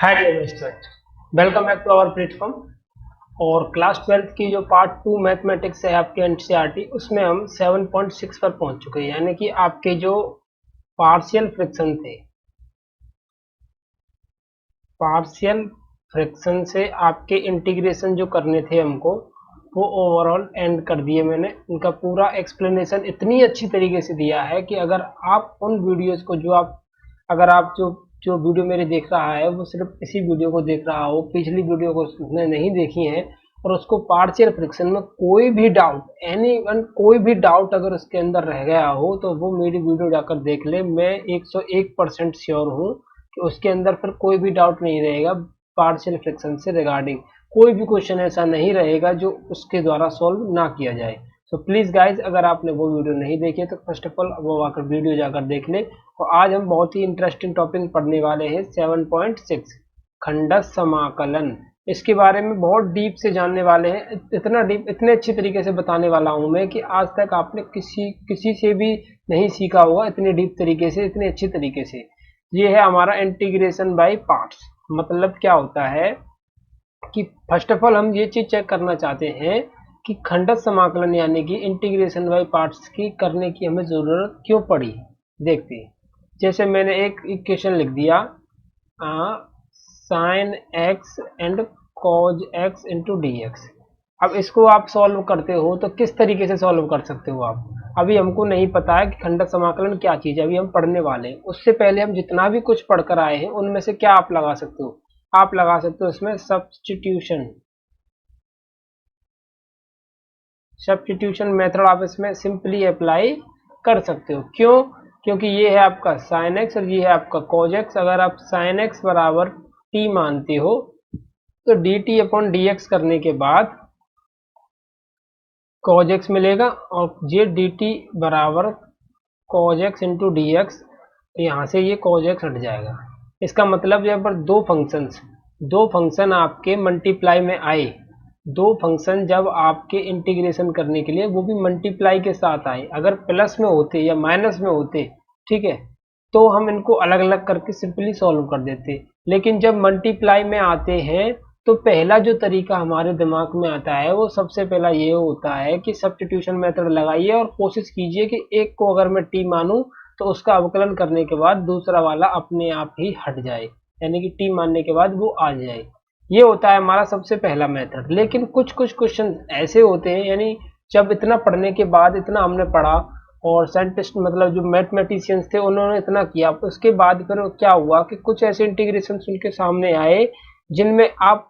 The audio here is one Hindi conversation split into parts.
Hi dear student, welcome back to our platform. और क्लास 12th की जो पार्ट 2 मैथमेटिक्स है आपके एनसीईआरटी, उसमें हम 7.6 पर पहुंच चुके हैं। यानी कि आपके जो पार्शियल फ्रैक्शन थे, पार्शियल फ्रैक्शन से आपके इंटीग्रेशन जो करने थे हमको, वो ओवरऑल एंड कर दिए मैंने। उनका पूरा एक्सप्लेनेशन इतनी अच्छी तरीके से दिया है कि अगर आप उन वीडियोस को अगर आप जो वीडियो मेरे देख रहा है वो सिर्फ इसी वीडियो को देख रहा हो, पिछली वीडियो को उसने नहीं देखी है, और उसको पार्शियल फ्रैक्शन में कोई भी डाउट कोई भी डाउट अगर उसके अंदर रह गया हो तो वो मेरी वीडियो जाकर देख ले। मैं 101% श्योर हूँ कि उसके अंदर फिर कोई भी डाउट नहीं रहेगा। पार्शियल फ्रैक्शन से रिगार्डिंग कोई भी क्वेश्चन ऐसा नहीं रहेगा जो उसके द्वारा सॉल्व ना किया जाए। सो प्लीज गाइज, अगर आपने वो वीडियो नहीं देखी तो फर्स्ट ऑफ ऑल वो आकर वीडियो जाकर देख ले। और आज हम बहुत ही इंटरेस्टिंग टॉपिक पढ़ने वाले हैं 7.6 खंडस समाकलन। इसके बारे में बहुत डीप से जानने वाले हैं। इतना डीप, इतने अच्छी तरीके से बताने वाला हूं मैं कि आज तक आपने किसी से भी नहीं सीखा होगा इतने डीप तरीके से, इतने अच्छी तरीके से। ये है हमारा इंटीग्रेशन बाय पार्ट्स। मतलब क्या होता है कि फर्स्ट ऑफ ऑल हम ये चीज चेक करना चाहते हैं कि खंडक समाकलन यानी कि इंटीग्रेशन बाय पार्ट्स की करने की हमें जरूरत क्यों पड़ी। देखते हैं। जैसे मैंने एक इक्वेशन लिख दिया, sine x and cause x into d x. अब इसको आप सॉल्व करते हो तो किस तरीके से सॉल्व कर सकते हो आप? अभी हमको नहीं पता है कि खंडक समाकलन क्या चीज है, अभी हम पढ़ने वाले हैं। उससे पहले हम जितना भी कुछ पढ़कर आए हैं उनमें से क्या आप लगा सकते हो? आप लगा सकते हो इसमें सब्स्टिट्यूशन मेथड आप इसमें सिंपली अप्लाई कर सकते हो। क्यों? क्योंकि ये है आपका साइन एक्स और ये है आपका कॉज एक्स। अगर आप साइन एक्स बराबर टी मानते हो तो D T upon D x करने के बाद कॉज एक्स मिलेगा, और ये डी टी बराबर cause x into d x, यहाँ से ये कॉज एक्स हट जाएगा। इसका मतलब यहाँ पर दो फंक्शन आपके मल्टीप्लाई में आए। दो फंक्शन जब आपके इंटीग्रेशन करने के लिए वो भी मल्टीप्लाई के साथ आए, अगर प्लस में होते या माइनस में होते, ठीक है, तो हम इनको अलग अलग करके सिंपली सॉल्व कर देते। लेकिन जब मल्टीप्लाई में आते हैं तो पहला जो तरीका हमारे दिमाग में आता है वो सबसे पहला ये होता है कि सब्स्टिट्यूशन मेथड लगाइए और कोशिश कीजिए कि एक को अगर मैं टी मानूं तो उसका अवकलन करने के बाद दूसरा वाला अपने आप ही हट जाए, यानी कि टी मानने के बाद वो आ जाए। ये होता है हमारा सबसे पहला मेथड। लेकिन कुछ कुछ क्वेश्चन ऐसे होते हैं, यानी जब इतना पढ़ने के बाद, इतना हमने पढ़ा और साइंटिस्ट मतलब जो मैथमेटिशियंस थे उन्होंने इतना किया, उसके बाद फिर क्या हुआ कि कुछ ऐसे इंटीग्रेशन उनके सामने आए जिनमें आप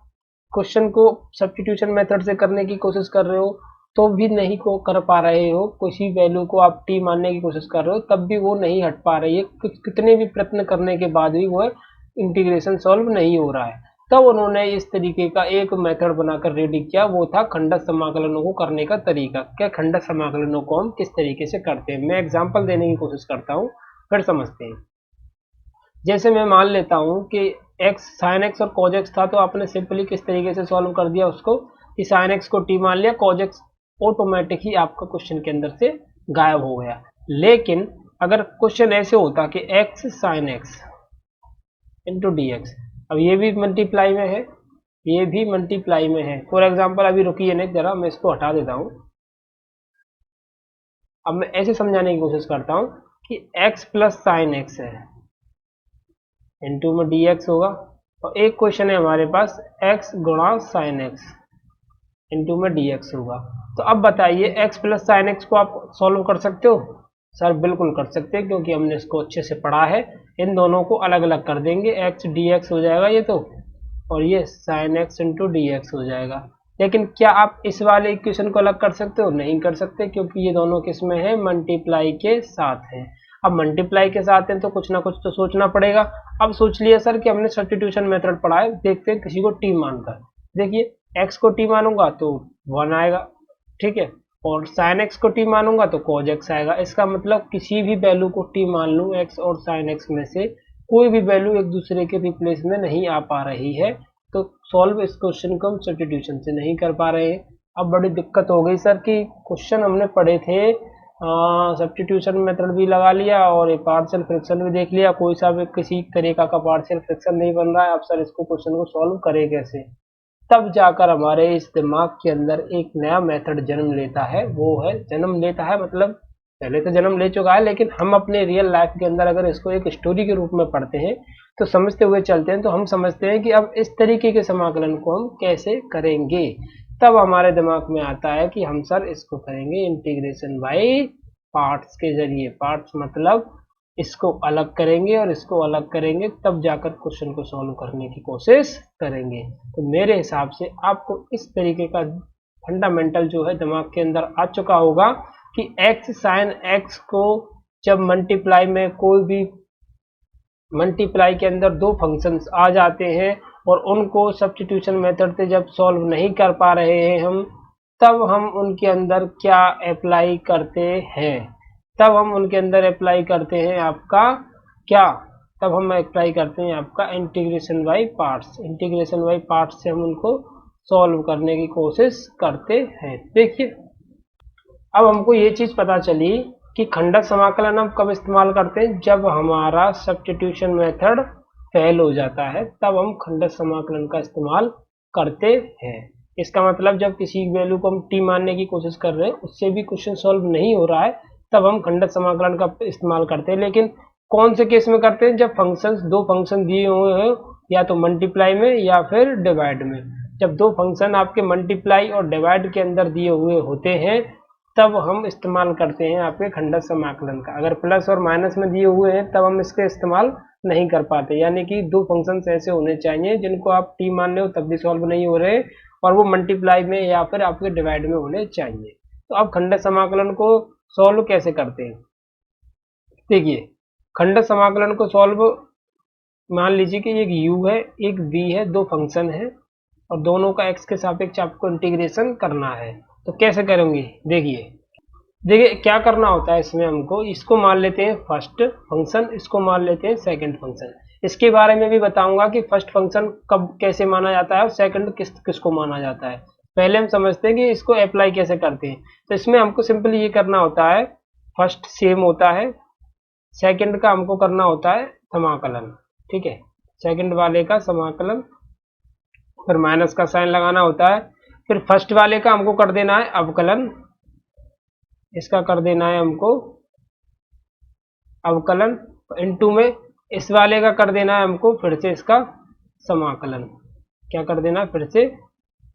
क्वेश्चन को सब्स्टिट्यूशन मेथड से करने की कोशिश कर रहे हो तो भी नहीं को कर पा रहे हो, किसी वैल्यू को आप टी मानने की कोशिश कर रहे हो तब भी वो नहीं हट पा रही है, कितने भी प्रयत्न करने के बाद भी वो इंटीग्रेशन सॉल्व नहीं हो रहा है। तब उन्होंने इस तरीके का एक मेथड बनाकर रेडी किया, वो था खंडक समाकलनों को करने का तरीका। क्या खंडक समाकलनों को हम किस तरीके से करते हैं, मैं एग्जांपल देने की कोशिश करता हूँ, फिर समझते हैं। जैसे मैं मान लेता हूँ कि एक्स साइन एक्स और कॉज एक्स था, तो आपने सिंपली किस तरीके से सॉल्व कर दिया उसको कि साइन एक्स को टी मान लिया, कॉज एक्स ऑटोमेटिक ही आपका क्वेश्चन के अंदर से गायब हो गया। लेकिन अगर क्वेश्चन ऐसे होता कि x sine x into d x, अब ये भी मल्टीप्लाई में है, ये भी मल्टीप्लाई में है। फॉर एग्जाम्पल अभी रुकिए नहीं जरा, मैं इसको हटा देता हूँ। अब मैं ऐसे समझाने की कोशिश करता हूँ कि x प्लस साइन एक्स है, इंटू में डी एक्स होगा, और एक क्वेश्चन है हमारे पास x गुणा साइन एक्स इंटू में डी एक्स होगा। तो अब बताइए x प्लस साइन एक्स को आप सॉल्व कर सकते हो? सर बिल्कुल कर सकते हैं, क्योंकि हमने इसको अच्छे से पढ़ा है। इन दोनों को अलग अलग कर देंगे, x डी एक्स हो जाएगा ये तो, और ये sine x into d x हो जाएगा। लेकिन क्या आप इस वाले इक्वेशन को अलग कर सकते हो? नहीं कर सकते, क्योंकि ये दोनों किस में है, मल्टीप्लाई के साथ है। अब मल्टीप्लाई के साथ है तो कुछ ना कुछ तो सोचना पड़ेगा। अब सोच लिया सर कि हमने सब्स्टिट्यूशन मेथड पढ़ा है, देखते हैं किसी को टी मानकर। देखिए x को टी मानूंगा तो 1 आएगा, ठीक है, और साइन एक्स को टी मानूंगा तो cos x आएगा। इसका मतलब किसी भी वैल्यू को टी मान लूं x और साइन एक्स में से कोई भी वैल्यू एक दूसरे के रिप्लेस में नहीं आ पा रही है, तो सॉल्व इस क्वेश्चन को हम सब्स्टिट्यूशन से नहीं कर पा रहे हैं। अब बड़ी दिक्कत हो गई सर कि क्वेश्चन हमने पढ़े थे सब्स्टिट्यूशन मेथड भी लगा लिया और ये पार्शियल फ्रैक्शन भी देख लिया, कोई सा भी किसी तरीका का पार्शियल फ्रैक्शन नहीं बन रहा है, अब सर इसको क्वेश्चन को सॉल्व करें कैसे। तब जाकर हमारे इस दिमाग के अंदर एक नया मेथड जन्म लेता है, वो है जन्म लेता है मतलब पहले तो जन्म ले चुका है, लेकिन हम अपने रियल लाइफ के अंदर अगर इसको एक स्टोरी के रूप में पढ़ते हैं तो समझते हुए चलते हैं, तो हम समझते हैं कि अब इस तरीके के समाकलन को हम कैसे करेंगे। तब हमारे दिमाग में आता है कि हम सर इसको करेंगे इंटीग्रेशन बाय पार्ट्स के जरिए। पार्ट्स मतलब इसको अलग करेंगे और इसको अलग करेंगे, तब जाकर क्वेश्चन को सॉल्व करने की कोशिश करेंगे। तो मेरे हिसाब से आपको इस तरीके का फंडामेंटल जो है दिमाग के अंदर आ चुका होगा कि x साइन x को जब मल्टीप्लाई में कोई भी मल्टीप्लाई के अंदर दो फंक्शंस आ जाते हैं और उनको सब्स्टिट्यूशन मेथड से जब सॉल्व नहीं कर पा रहे हैं हम, तब हम उनके अंदर क्या अप्लाई करते हैं, तब हम उनके अंदर अप्लाई करते हैं आपका क्या, तब हम अप्लाई करते हैं आपका integration by parts. Integration by parts से हम उनको सॉल्व करने की कोशिश करते हैं। देखिए अब हमको ये चीज़ पता चली कि खंडक समाकलन हम कब इस्तेमाल करते हैं, जब हमारा सब्स्टिट्यूशन मेथड फेल हो जाता है, तब हम खंडक समाकलन का इस्तेमाल करते हैं। इसका मतलब जब किसी वैल्यू को हम टी मानने की कोशिश कर रहे हैं, उससे भी क्वेश्चन सॉल्व नहीं हो रहा है, तब हम खंडक समाकलन का इस्तेमाल करते हैं। लेकिन कौन से केस में करते हैं, जब फंक्शंस दो फंक्शन दिए हुए हैं या तो मल्टीप्लाई में या फिर डिवाइड में। जब दो फंक्शन आपके मल्टीप्लाई और डिवाइड के अंदर दिए हुए होते हैं, तब हम इस्तेमाल करते हैं आपके खंडक समाकलन का। अगर प्लस और माइनस में दिए हुए हैं तब हम इसका इस्तेमाल नहीं कर पाते, यानी कि दो फंक्शंस ऐसे होने चाहिए जिनको आप टी मान रहे हो तब भी सॉल्व नहीं हो रहे और वो मल्टीप्लाई में या फिर आपके डिवाइड में होने चाहिए। तो अब खंडक समाकलन को सॉल्व कैसे करते हैं, देखिए खंडक समाकलन को सॉल्व मान लीजिए कि एक u है एक v है, दो फंक्शन है और दोनों का x के सापेक्ष आपको इंटीग्रेशन करना है। तो कैसे करेंगे, देखिए क्या करना होता है इसमें, हमको इसको मान लेते हैं फर्स्ट फंक्शन, इसको मान लेते हैं सेकंड फंक्शन। इसके बारे में भी बताऊंगा कि फर्स्ट फंक्शन कब कैसे माना जाता है और सेकंड किसको माना जाता है। पहले हम समझते हैं कि इसको अप्लाई कैसे करते हैं। तो इसमें हमको सिंपली ये करना होता है, फर्स्ट सेम होता है, सेकंड का हमको करना होता है समाकलन, ठीक है, सेकंड वाले का समाकलन, फिर माइनस का साइन लगाना होता है, फिर फर्स्ट वाले का हमको कर देना है अवकलन, इसका कर देना है हमको अवकलन इनटू में इस वाले का कर देना है हमको फिर से इसका समाकलन, क्या कर देना है फिर से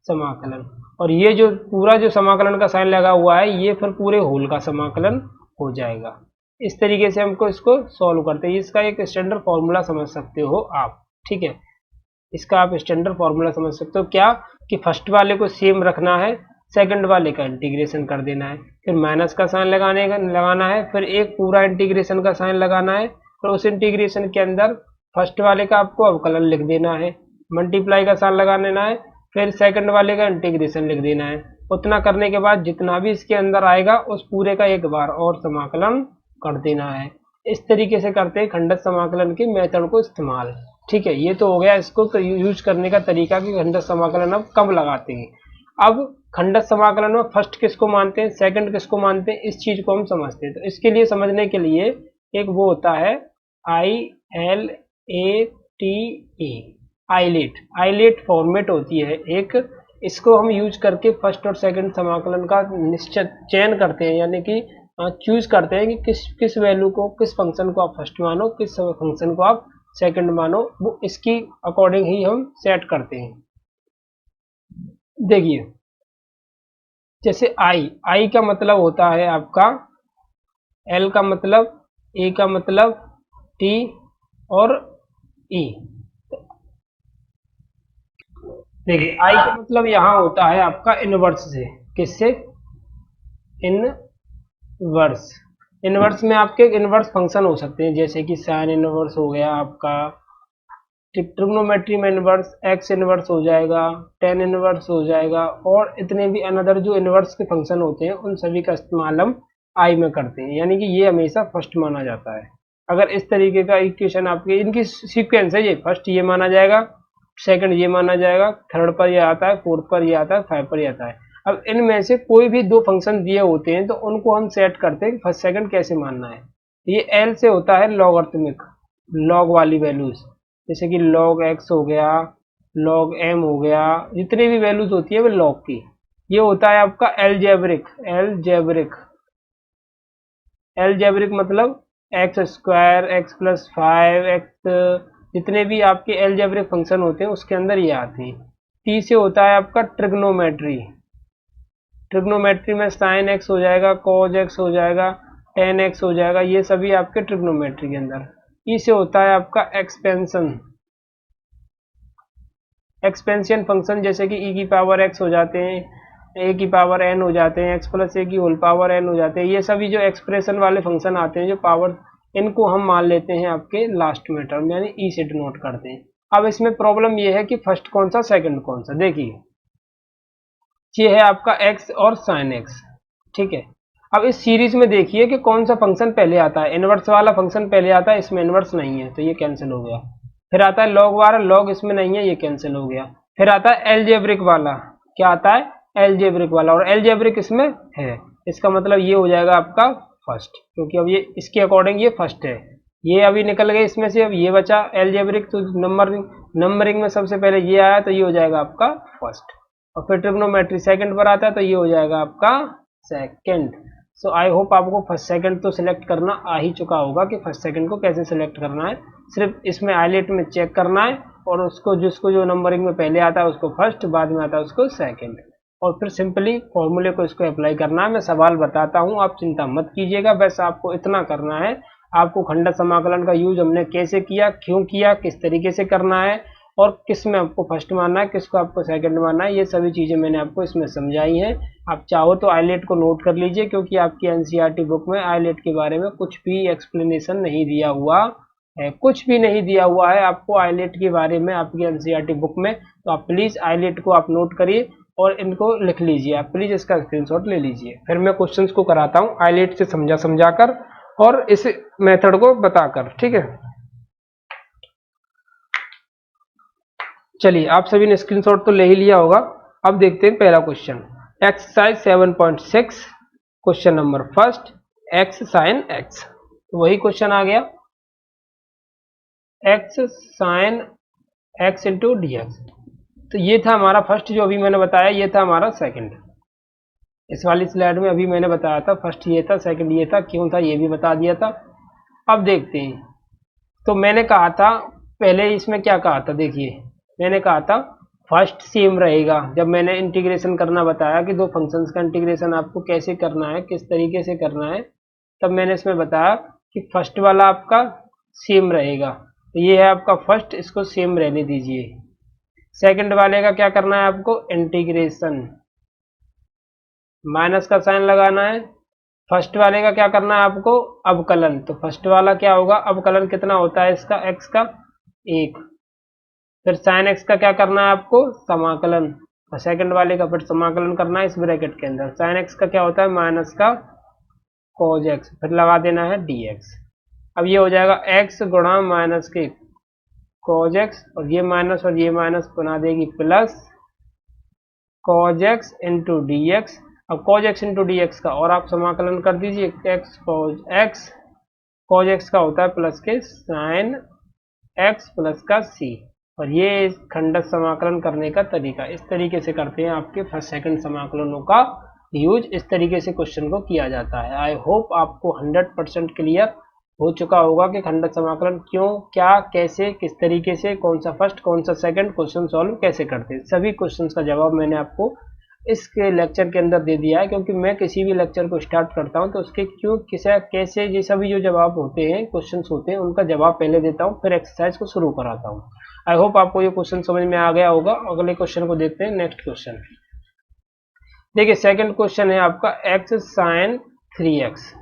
समाकलन। और ये जो पूरा जो समाकलन का साइन लगा हुआ है ये फिर पूरे होल का समाकलन हो जाएगा। इस तरीके से हमको इसको सॉल्व करते हैं। इसका एक स्टैंडर्ड फॉर्मूला समझ सकते हो आप, ठीक है, इसका आप स्टैंडर्ड फॉर्मूला समझ सकते हो क्या, कि फर्स्ट वाले को सेम रखना है, सेकंड वाले का इंटीग्रेशन कर देना है, फिर माइनस का साइन लगाना है, फिर एक पूरा इंटीग्रेशन का साइन लगाना है, फिर उस इंटीग्रेशन के अंदर फर्स्ट वाले का आपको अवकलन लिख देना है, मल्टीप्लाई का साइन लगा देना है, फिर सेकंड वाले का इंटीग्रेशन लिख देना है। उतना करने के बाद जितना भी इसके अंदर आएगा उस पूरे का एक बार और समाकलन कर देना है। इस तरीके से करते हैं खंडक समाकलन के मेथड को इस्तेमाल, ठीक है। ये तो हो गया इसको तो यूज करने का तरीका कि खंडक समाकलन अब कब लगाते हैं। अब खंडक समाकलन में फर्स्ट किसको मानते हैं, सेकंड किसको मानते हैं, इस चीज को हम समझते हैं। तो इसके लिए समझने के लिए एक वो होता है ILATE, आइलेट फॉर्मेट होती है एक, इसको हम यूज करके फर्स्ट और सेकंड समाकलन का निश्चित चयन करते हैं, यानी कि चूज करते हैं कि किस वैल्यू को, किस फंक्शन को आप फर्स्ट मानो, किस फंक्शन को आप सेकंड मानो, वो इसकी अकॉर्डिंग ही हम सेट करते हैं। देखिए जैसे आई का मतलब होता है आपका, एल का मतलब, ए का मतलब, टी और ई। देखिए आई का मतलब यहाँ होता है आपका इनवर्स से, किससे, इनवर्स में आपके इनवर्स फंक्शन हो सकते हैं, जैसे कि साइन इनवर्स हो गया आपका, ट्रिग्नोमेट्री में इनवर्स, एक्स इनवर्स हो जाएगा, टेन इनवर्स हो जाएगा, और इतने भी अनदर जो इनवर्स के फंक्शन होते हैं उन सभी का इस्तेमाल हम आई में करते हैं, यानी कि ये हमेशा फर्स्ट माना जाता है। अगर इस तरीके का इक्वेशन आपके, इनकी सीक्वेंस है, ये फर्स्ट ये माना जाएगा, सेकंड ये माना जाएगा, थर्ड पर ये आता है, फोर्थ पर ये आता है, फाइव पर ये आता है। अब इनमें से कोई भी दो फंक्शन दिए होते हैं तो उनको हम सेट करते हैं कि फर्स्ट सेकंड कैसे मानना है। ये एल से होता है लॉगरिथमिक, लॉग वाली वैल्यूज, जैसे कि लॉग एक्स हो गया, लॉग एम हो गया, जितनी भी वैल्यूज होती है वो लॉग की। ये होता है आपका एलजेब्रिक, एलजेब्रिक, एलजेब्रिक मतलब x square, x plus 5, x, जितने भी आपके एलजेब्रिक फंक्शन होते हैं उसके अंदर ये आते हैं। टी से होता है आपका ट्रिग्नोमेट्री, ट्रिग्नोमेट्री में साइन एक्स हो जाएगा, कॉज एक्स हो जाएगा, टेन एक्स हो जाएगा, ये सभी आपके ट्रिग्नोमेट्री के अंदर। ई से होता है आपका एक्सपेंशन, एक्सपेंशन फंक्शन, जैसे कि ई की पावर एक्स हो जाते हैं, ए की पावर एन हो जाते हैं, एक्स प्लस ए की होल पावर एन हो जाते हैं। ये सभी जो एक्सप्रेशन वाले फंक्शन आते हैं जो पावर, इनको हम मान लेते हैं आपके लास्ट में टर्म, यानी ई से डिनोट करते हैं। अब इसमें प्रॉब्लम ये है कि फर्स्ट कौन सा सेकंड कौन सा। देखिए ये है आपका x और sin x, ठीक है। अब इस सीरीज में देखिए कि कौन सा फंक्शन पहले आता है, इनवर्स वाला फंक्शन पहले आता है, इसमें इनवर्स नहीं है तो ये कैंसिल हो गया। फिर आता है लॉग वाला, लॉग इसमें नहीं है, ये कैंसिल हो गया। फिर आता है एलजेब्रिक वाला, क्या आता है, एलजेब्रिक वाला, और एलजेब्रिक इसमें है, इसका मतलब ये हो जाएगा आपका फर्स्ट, क्योंकि अब ये इसके अकॉर्डिंग ये फर्स्ट है। ये अभी निकल गए इसमें से, अब ये बचा एलजेब्रिक, तो नंबरिंग में सबसे पहले ये आया तो ये हो जाएगा आपका फर्स्ट। और फिर ट्रिग्नोमेट्री सेकंड पर आता है तो ये हो जाएगा आपका सेकंड। सो आई होप आपको फर्स्ट सेकंड तो सिलेक्ट करना आ ही चुका होगा कि फर्स्ट सेकंड को कैसे सिलेक्ट करना है। सिर्फ इसमें आईलेट में चेक करना है, और उसको जिसको जो नंबरिंग में पहले आता है उसको फर्स्ट, बाद में आता है उसको सेकंड, और फिर सिंपली फॉर्मूले को इसको अप्लाई करना है। मैं सवाल बताता हूँ, आप चिंता मत कीजिएगा, बस आपको इतना करना है। आपको खंड समाकलन का यूज हमने कैसे किया, क्यों किया, किस तरीके से करना है, और किस में आपको फर्स्ट मानना है, किसको आपको सेकंड मानना है, ये सभी चीज़ें मैंने आपको इसमें समझाई हैं। आप चाहो तो आईलेट को नोट कर लीजिए, क्योंकि आपकी एनसीईआरटी बुक में आईलेट के बारे में कुछ भी एक्सप्लेनेशन नहीं दिया हुआ है, कुछ भी नहीं दिया हुआ है आपको आईलेट के बारे में आपकी एनसीईआरटी बुक में। तो आप प्लीज़ आईलेट को आप नोट करिए और इनको लिख लीजिए, आप प्लीज़ इसका स्क्रीनशॉट ले लीजिए। फिर मैं क्वेश्चंस को कराता हूँ आईलेट से समझा कर और इस मेथड को बताकर, ठीक है। चलिए आप सभी ने स्क्रीनशॉट तो ले ही लिया होगा। अब देखते हैं पहला question, exercise 7.6, question number first, x sine x. तो वही क्वेश्चन आ गया, x sine x into d x. तो ये था हमारा फर्स्ट, जो अभी मैंने बताया, ये था हमारा सेकंड। इस वाली स्लाइड में अभी मैंने बताया था फर्स्ट ये था, सेकंड ये था, क्यों था ये भी बता दिया था। अब देखते हैं, तो मैंने कहा था पहले, इसमें क्या कहा था, देखिए मैंने कहा था फर्स्ट सेम रहेगा। जब मैंने इंटीग्रेशन करना बताया कि दो फंक्शंस का इंटीग्रेशन आपको कैसे करना है, किस तरीके से करना है, तब मैंने इसमें बताया कि फर्स्ट वाला आपका सेम रहेगा, तो ये है आपका फर्स्ट, इसको सेम रहने दीजिए। सेकंड वाले का क्या करना है आपको, इंटीग्रेशन, माइनस का साइन लगाना है। फर्स्ट वाले का क्या करना है आपको, अवकलन। तो फर्स्ट वाला क्या होगा, अवकलन कितना होता है इसका, एक्स का 1। फिर साइन एक्स का क्या करना है आपको, समाकलन, और सेकंड वाले का फिर समाकलन करना है इस ब्रैकेट के अंदर। साइन एक्स का क्या होता है, माइनस का कॉज एक्स, फिर लगा देना है डी एक्स। अब ये हो जाएगा एक्स गुणा माइनस के कॉज एक्स, और ये माइनस बना देगी plus cos x into d x. अब cos x into d x का और आप समाकलन कर दीजिए, एक्स कॉज एक्स का होता है प्लस के साइन एक्स प्लस का सी। और ये खंडक समाकलन करने का तरीका, इस तरीके से करते हैं आपके फर्स्ट सेकंड समाकलनों का यूज, इस तरीके से क्वेश्चन को किया जाता है। आई होप आपको 100% क्लियर हो चुका होगा कि खंडक समाकलन क्यों, क्या, कैसे, किस तरीके से, कौन सा फर्स्ट कौन सा सेकंड क्वेश्चन सॉल्व कैसे करते हैं। सभी क्वेश्चंस का जवाब मैंने आपको इसके लेक्चर के अंदर दे दिया है, क्योंकि मैं किसी भी लेक्चर को स्टार्ट करता हूं तो उसके क्यों, किसे, कैसे, ये सभी जो जवाब होते हैं, क्वेश्चंस होते हैं, उनका जवाब पहले देता हूं, फिर एक्सरसाइज को शुरू कराता हूं। आई होप आपको ये क्वेश्चन समझ में आ गया होगा। अगले क्वेश्चन को देखते हैं, नेक्स्ट क्वेश्चन देखिए, सेकंड क्वेश्चन है आपका एक्स साइन 3x।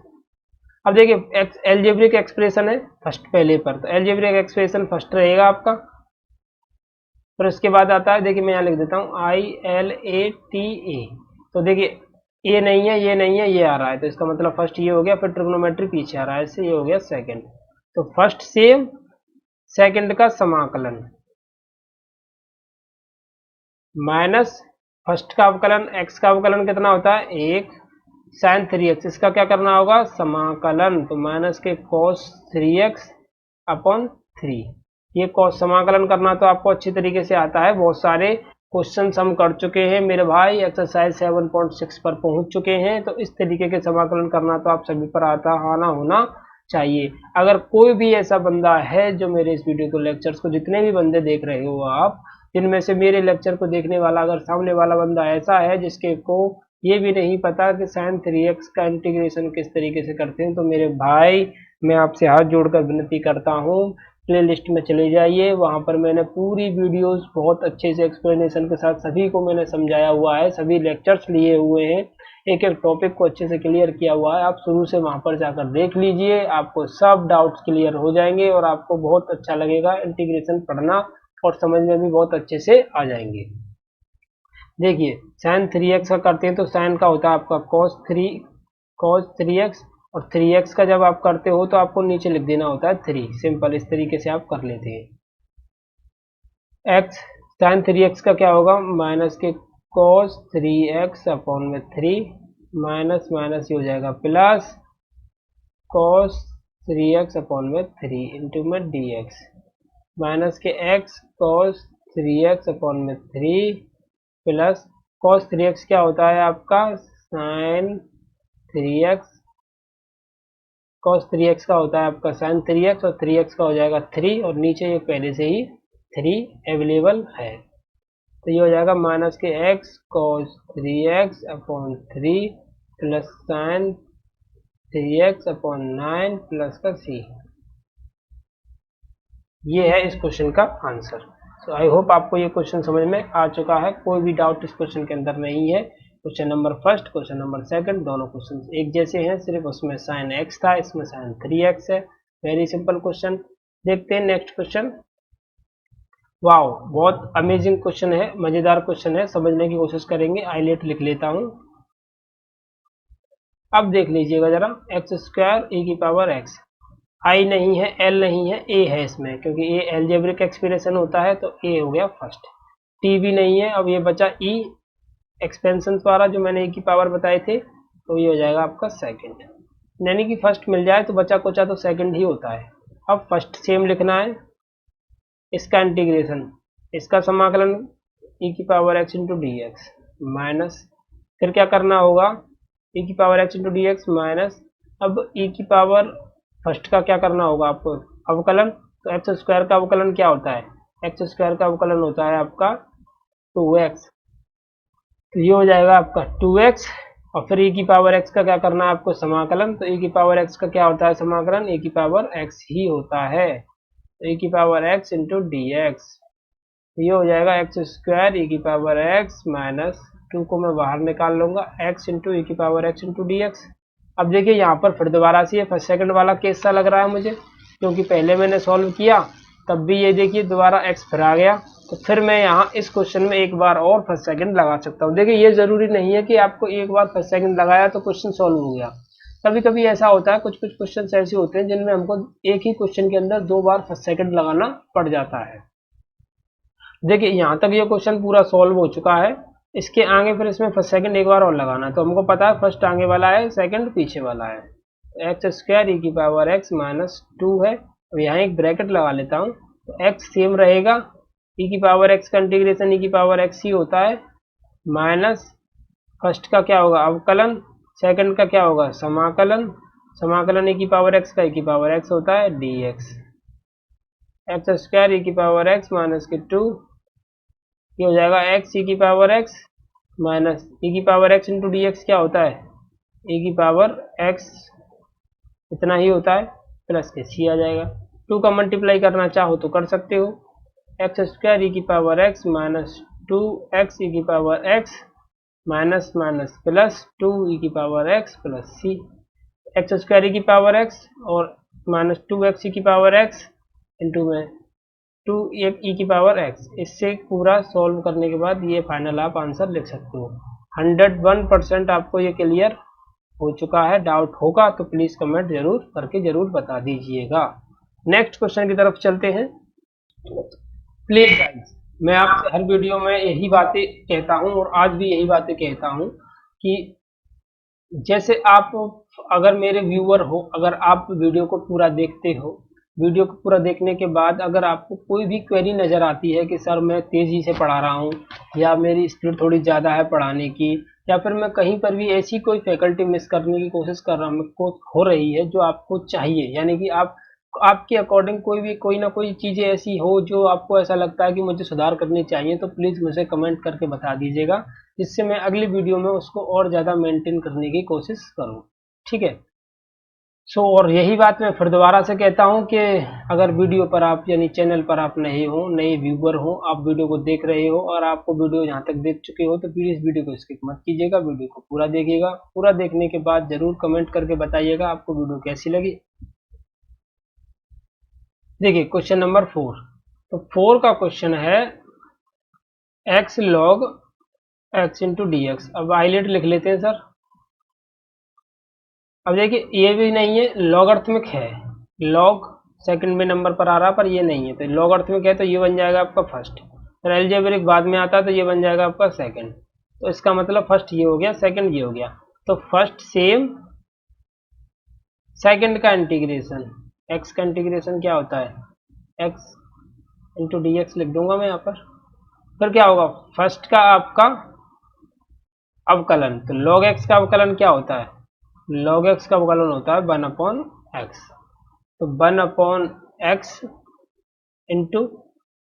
अब देखिए एक्स एलजेब्रिक एक्सप्रेशन है फर्स्ट पहले पर, तो एलजेब्रिक एक्सप्रेशन फर्स्ट रहेगा आपका। फिर उसके बाद आता है, देखिए मैं यहाँ लिख देता हूँ ILATA। तो देखिए ए नहीं है, ये नहीं है, ये आ रहा है, तो इसका मतलब फर्स्ट ये हो गया, फिर ट्रिग्नोमेट्री पीछे आ रहा है, इससे ये हो गया सेकंड। तो फर्स्ट सेम, सेकंड का समाकलन, माइनस फर्स्ट का अवकलन x का अवकलन कितना होता है 1 sin 3x, इसका क्या करना होगा समाकलन, तो माइनस के cos 3x अपॉन 3। ये cos समाकलन करना तो आपको अच्छी तरीके से आता है, बहुत सारे क्वेश्चन हम कर चुके हैं मेरे भाई, एक्सरसाइज 7.6 पर पहुंच चुके हैं। तो इस तरीके के समाकलन करना तो आप सभी पर आना होना चाहिए। अगर कोई भी ऐसा बंदा है जो मेरे इस वीडियो को लेक्चर्स को जितने भी बंदे देख रहे हो आप, जिनमें से मेरे लेक्चर को देखने वाला अगर सामने वाला बंदा ऐसा है जिसके को ये भी नहीं पता कि sin 3x का इंटीग्रेशन किस तरीके से करते हैं, तो मेरे भाई मैं आपसे हाथ जोड़कर विनती करता हूँ, प्ले लिस्ट में चले जाइए, वहाँ पर मैंने पूरी वीडियोस बहुत अच्छे से एक्सप्लेनेशन के साथ सभी को मैंने समझाया हुआ है, सभी लेक्चर्स लिए हुए हैं, एक एक टॉपिक को अच्छे से क्लियर किया हुआ है। आप शुरू से वहाँ पर जाकर देख लीजिए, आपको सब डाउट्स क्लियर हो जाएंगे और आपको बहुत अच्छा लगेगा इंटीग्रेशन पढ़ना और समझ में भी बहुत अच्छे से आ जाएंगे। देखिए sin 3x का करते हैं तो sin का होता है आपका cos 3x और 3x का जब आप करते हो तो आपको नीचे लिख देना होता है 3, सिंपल इस तरीके से आप कर लेते हैं। x sin 3x का क्या होगा माइनस के cos 3x अपॉन में 3 माइनस माइनस ये हो जाएगा प्लस cos 3x अपॉन में 3 इंटू में dx माइनस के x cos 3x अपॉन में 3 प्लस cos 3x क्या होता है आपका sin 3x, cos 3x का होता है आपका sin 3x और 3x का हो जाएगा 3 और नीचे ये पहले से ही 3 अवेलेबल है, तो ये हो जाएगा माइनस के x cos 3x upon 3 plus sin 3x upon 9 plus का c। ये है इस क्वेश्चन का आंसर। सो आई होप आपको ये क्वेश्चन समझ में आ चुका है, कोई भी डाउट इस क्वेश्चन के अंदर नहीं है। Question number first, question number second, दोनों क्वेश्चन एक जैसे हैं, सिर्फ उसमें sin x था, इसमें sin 3x है। Very simple question. देखते हैं नेक्स्ट क्वेश्चन। वाओ, बहुत अमेजिंग क्वेश्चन है, मजेदार क्वेश्चन है, समझने की कोशिश करेंगे। आईलेट लिख लेता हूं। अब देख लीजिएगा जरा, x² e की पावर x, आई नहीं है, एल नहीं है, ए है इसमें, क्योंकि ए एल्जेब्रिक एक्सप्रेशन होता है तो ए हो गया फर्स्ट। टी भी नहीं है, अब ये बचा ई एक्सपेंशन द्वारा जो मैंने ए की पावर बताए थे, तो ये हो जाएगा आपका सेकंड। यानी कि फर्स्ट मिल जाए तो बचा कुचा तो सेकंड ही होता है। अब फर्स्ट सेम लिखना है, इसका इंटीग्रेशन, इसका समाकलन ई की power x into d x minus, फिर क्या करना होगा ई की power x into d x minus, अब ई की पावर फर्स्ट का क्या करना होगा आपको अवकलन, तो x² का अवकलन क्या होता है, x² का अवकलन होता है आपका 2x, तो ये हो जाएगा आपका 2x और फिर e की पावर x का क्या करना है आपको समाकलन, तो e की पावर x का क्या होता है समाकलन, e की पावर x ही होता है, तो e की power x into d x, ये हो जाएगा x² e की पावर x माइनस 2 को मैं बाहर निकाल लूंगा x इंटू e की power x into d x. अब देखिए यहाँ पर फिर दोबारा से ये फर्स्ट सेकंड वाला केस सा लग रहा है मुझे, क्योंकि पहले मैंने सॉल्व किया तब भी ये देखिए दोबारा x फिर आ गया, तो फिर मैं यहाँ इस क्वेश्चन में एक बार और फर्स्ट सेकंड लगा सकता हूँ। देखिए ये जरूरी नहीं है कि आपको एक बार फर्स्ट सेकंड लगाया तो क्वेश्चन सॉल्व हो गया, कभी कभी ऐसा होता है, कुछ कुछ क्वेश्चन ऐसे होते हैं जिनमें हमको एक ही क्वेश्चन के अंदर 2 बार फर्स्ट सेकंड लगाना पड़ जाता है। देखिए यहाँ तक ये क्वेश्चन पूरा सॉल्व हो चुका है, इसके आगे फिर इसमें फर्स्ट सेकंड एक बार और लगाना है, तो हमको पता है फर्स्ट आगे वाला है, सेकंड पीछे वाला है, x² e की पावर x माइनस 2 है। अब यहाँ एक ब्रैकेट लगा लेता हूँ, तो x सेम रहेगा, e की पावर x का इंटीग्रेशन e की पावर x ही होता है, माइनस फर्स्ट का क्या होगा अवकलन, सेकंड का क्या होगा समाकलन, समाकलन e की पावर x का e की पावर x होता है dx, x² e की पावर x माइनस के 2, ये हो जाएगा x e की पावर x माइनस e की power x into d x क्या होता है e की पावर x, इतना ही होता है, प्लस के c आ जाएगा। 2 का मल्टीप्लाई करना चाहो तो कर सकते हो, x² e की power x minus 2x e की power x minus minus plus 2 e की power x plus c, x² e की पावर x और माइनस 2x e की पावर x इंटू में 2 e की पावर x, इससे पूरा सॉल्व करने के बाद ये फाइनल आप आंसर लिख सकते हो। 101% आपको ये क्लियर हो चुका है। डाउट होगा तो प्लीज कमेंट जरूर करके जरूर बता दीजिएगा। नेक्स्ट क्वेश्चन की तरफ चलते हैं। प्लीज गाइस मैं आपसे हर वीडियो में यही बातें कहता हूँ और आज भी यही बातें कहता हूँ कि जैसे आप, अगर मेरे व्यूअर हो, अगर आप वीडियो को पूरा देखते हो, वीडियो को पूरा देखने के बाद अगर आपको कोई भी क्वेरी नज़र आती है कि सर मैं तेज़ी से पढ़ा रहा हूँ या मेरी स्पीड थोड़ी ज़्यादा है पढ़ाने की, या फिर मैं कहीं पर भी ऐसी कोई फैकल्टी मिस करने की कोशिश कर रहा हूँ को हो रही है जो आपको चाहिए, यानी कि आप आपके अकॉर्डिंग कोई ना कोई चीज़ें ऐसी हो जो आपको ऐसा लगता है कि मुझे सुधार करनी चाहिए, तो प्लीज़ मुझे कमेंट करके बता दीजिएगा, जिससे मैं अगली वीडियो में उसको और ज़्यादा मेंटेन करने की कोशिश करूँ। ठीक है। और यही बात मैं फिर दोबारा से कहता हूँ कि अगर वीडियो पर आप यानी चैनल पर आप नए हो, नए व्यूवर हो, आप वीडियो को देख रहे हो और आपको वीडियो यहाँ तक देख चुके हो, तो प्लीज़ वीडियो को स्किप मत कीजिएगा, वीडियो को पूरा देखिएगा। पूरा देखने के बाद ज़रूर कमेंट करके बताइएगा आपको वीडियो कैसी लगी। देखिए क्वेश्चन नंबर 4। तो 4 का क्वेश्चन है x log x into d x. अब हाईलाइट लिख लेते हैं सर। अब देखिए ये भी नहीं है, लॉगरिथमिक है, लॉग सेकंड में नंबर पर आ रहा पर ये नहीं है, तो लॉगरिथमिक है तो ये बन जाएगा आपका फर्स्ट, फिर अलजेब्रिक बाद में आता है तो ये बन जाएगा आपका सेकंड। तो इसका मतलब फर्स्ट ये हो गया, सेकंड ये हो गया, तो फर्स्ट सेम सेकंड का इंटीग्रेशन, एक्स का इंटीग्रेशन क्या होता है, एक्स इंटू डी एक्स लिख दूंगा मैं यहाँ पर। फिर क्या होगा, फर्स्ट का आपका अवकलन, तो लॉग एक्स का अवकलन क्या होता है, लॉग एक्स का अवकलन होता है 1/x। तो 1/x इंटू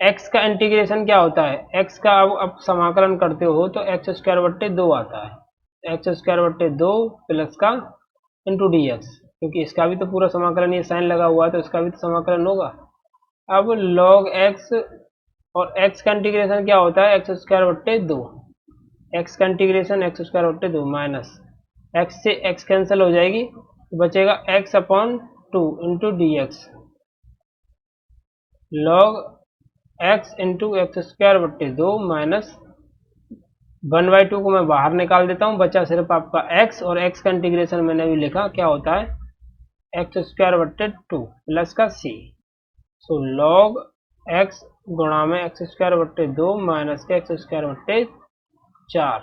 एक्स का इंटीग्रेशन क्या होता है, एक्स का अब समाकलन करते हो तो एक्स स्क्वायर बट्टे 2 आता है, एक्स स्क्वायर बट्टे 2 प्लस का इंटू डी एक्स, क्योंकि इसका भी तो पूरा समाकलन, ये साइन लगा हुआ है तो इसका भी तो समाकलन होगा। अब लॉग एक्स और एक्स का इंटीग्रेशन क्या होता है, एक्स स्क्वायर बट्टे 2, एक्स का इंटीग्रेशन एक्स स्क्वायर बट्टे 2 माइनस एक्स से एक्स कैंसिल हो जाएगी, तो बचेगा x upon 2 into d x, log x into x square बट्टे 2 माइनस 1/2 को मैं बाहर निकाल देता हूँ, बचा सिर्फ आपका x, और x का इंटीग्रेशन मैंने अभी लिखा क्या होता है, एक्स स्क्वायर बट्टे 2 प्लस का c। सो लॉग x गुणा में एक्स स्क्वायर बट्टे 2 माइनस के एक्स स्क्वायर बट्टे 4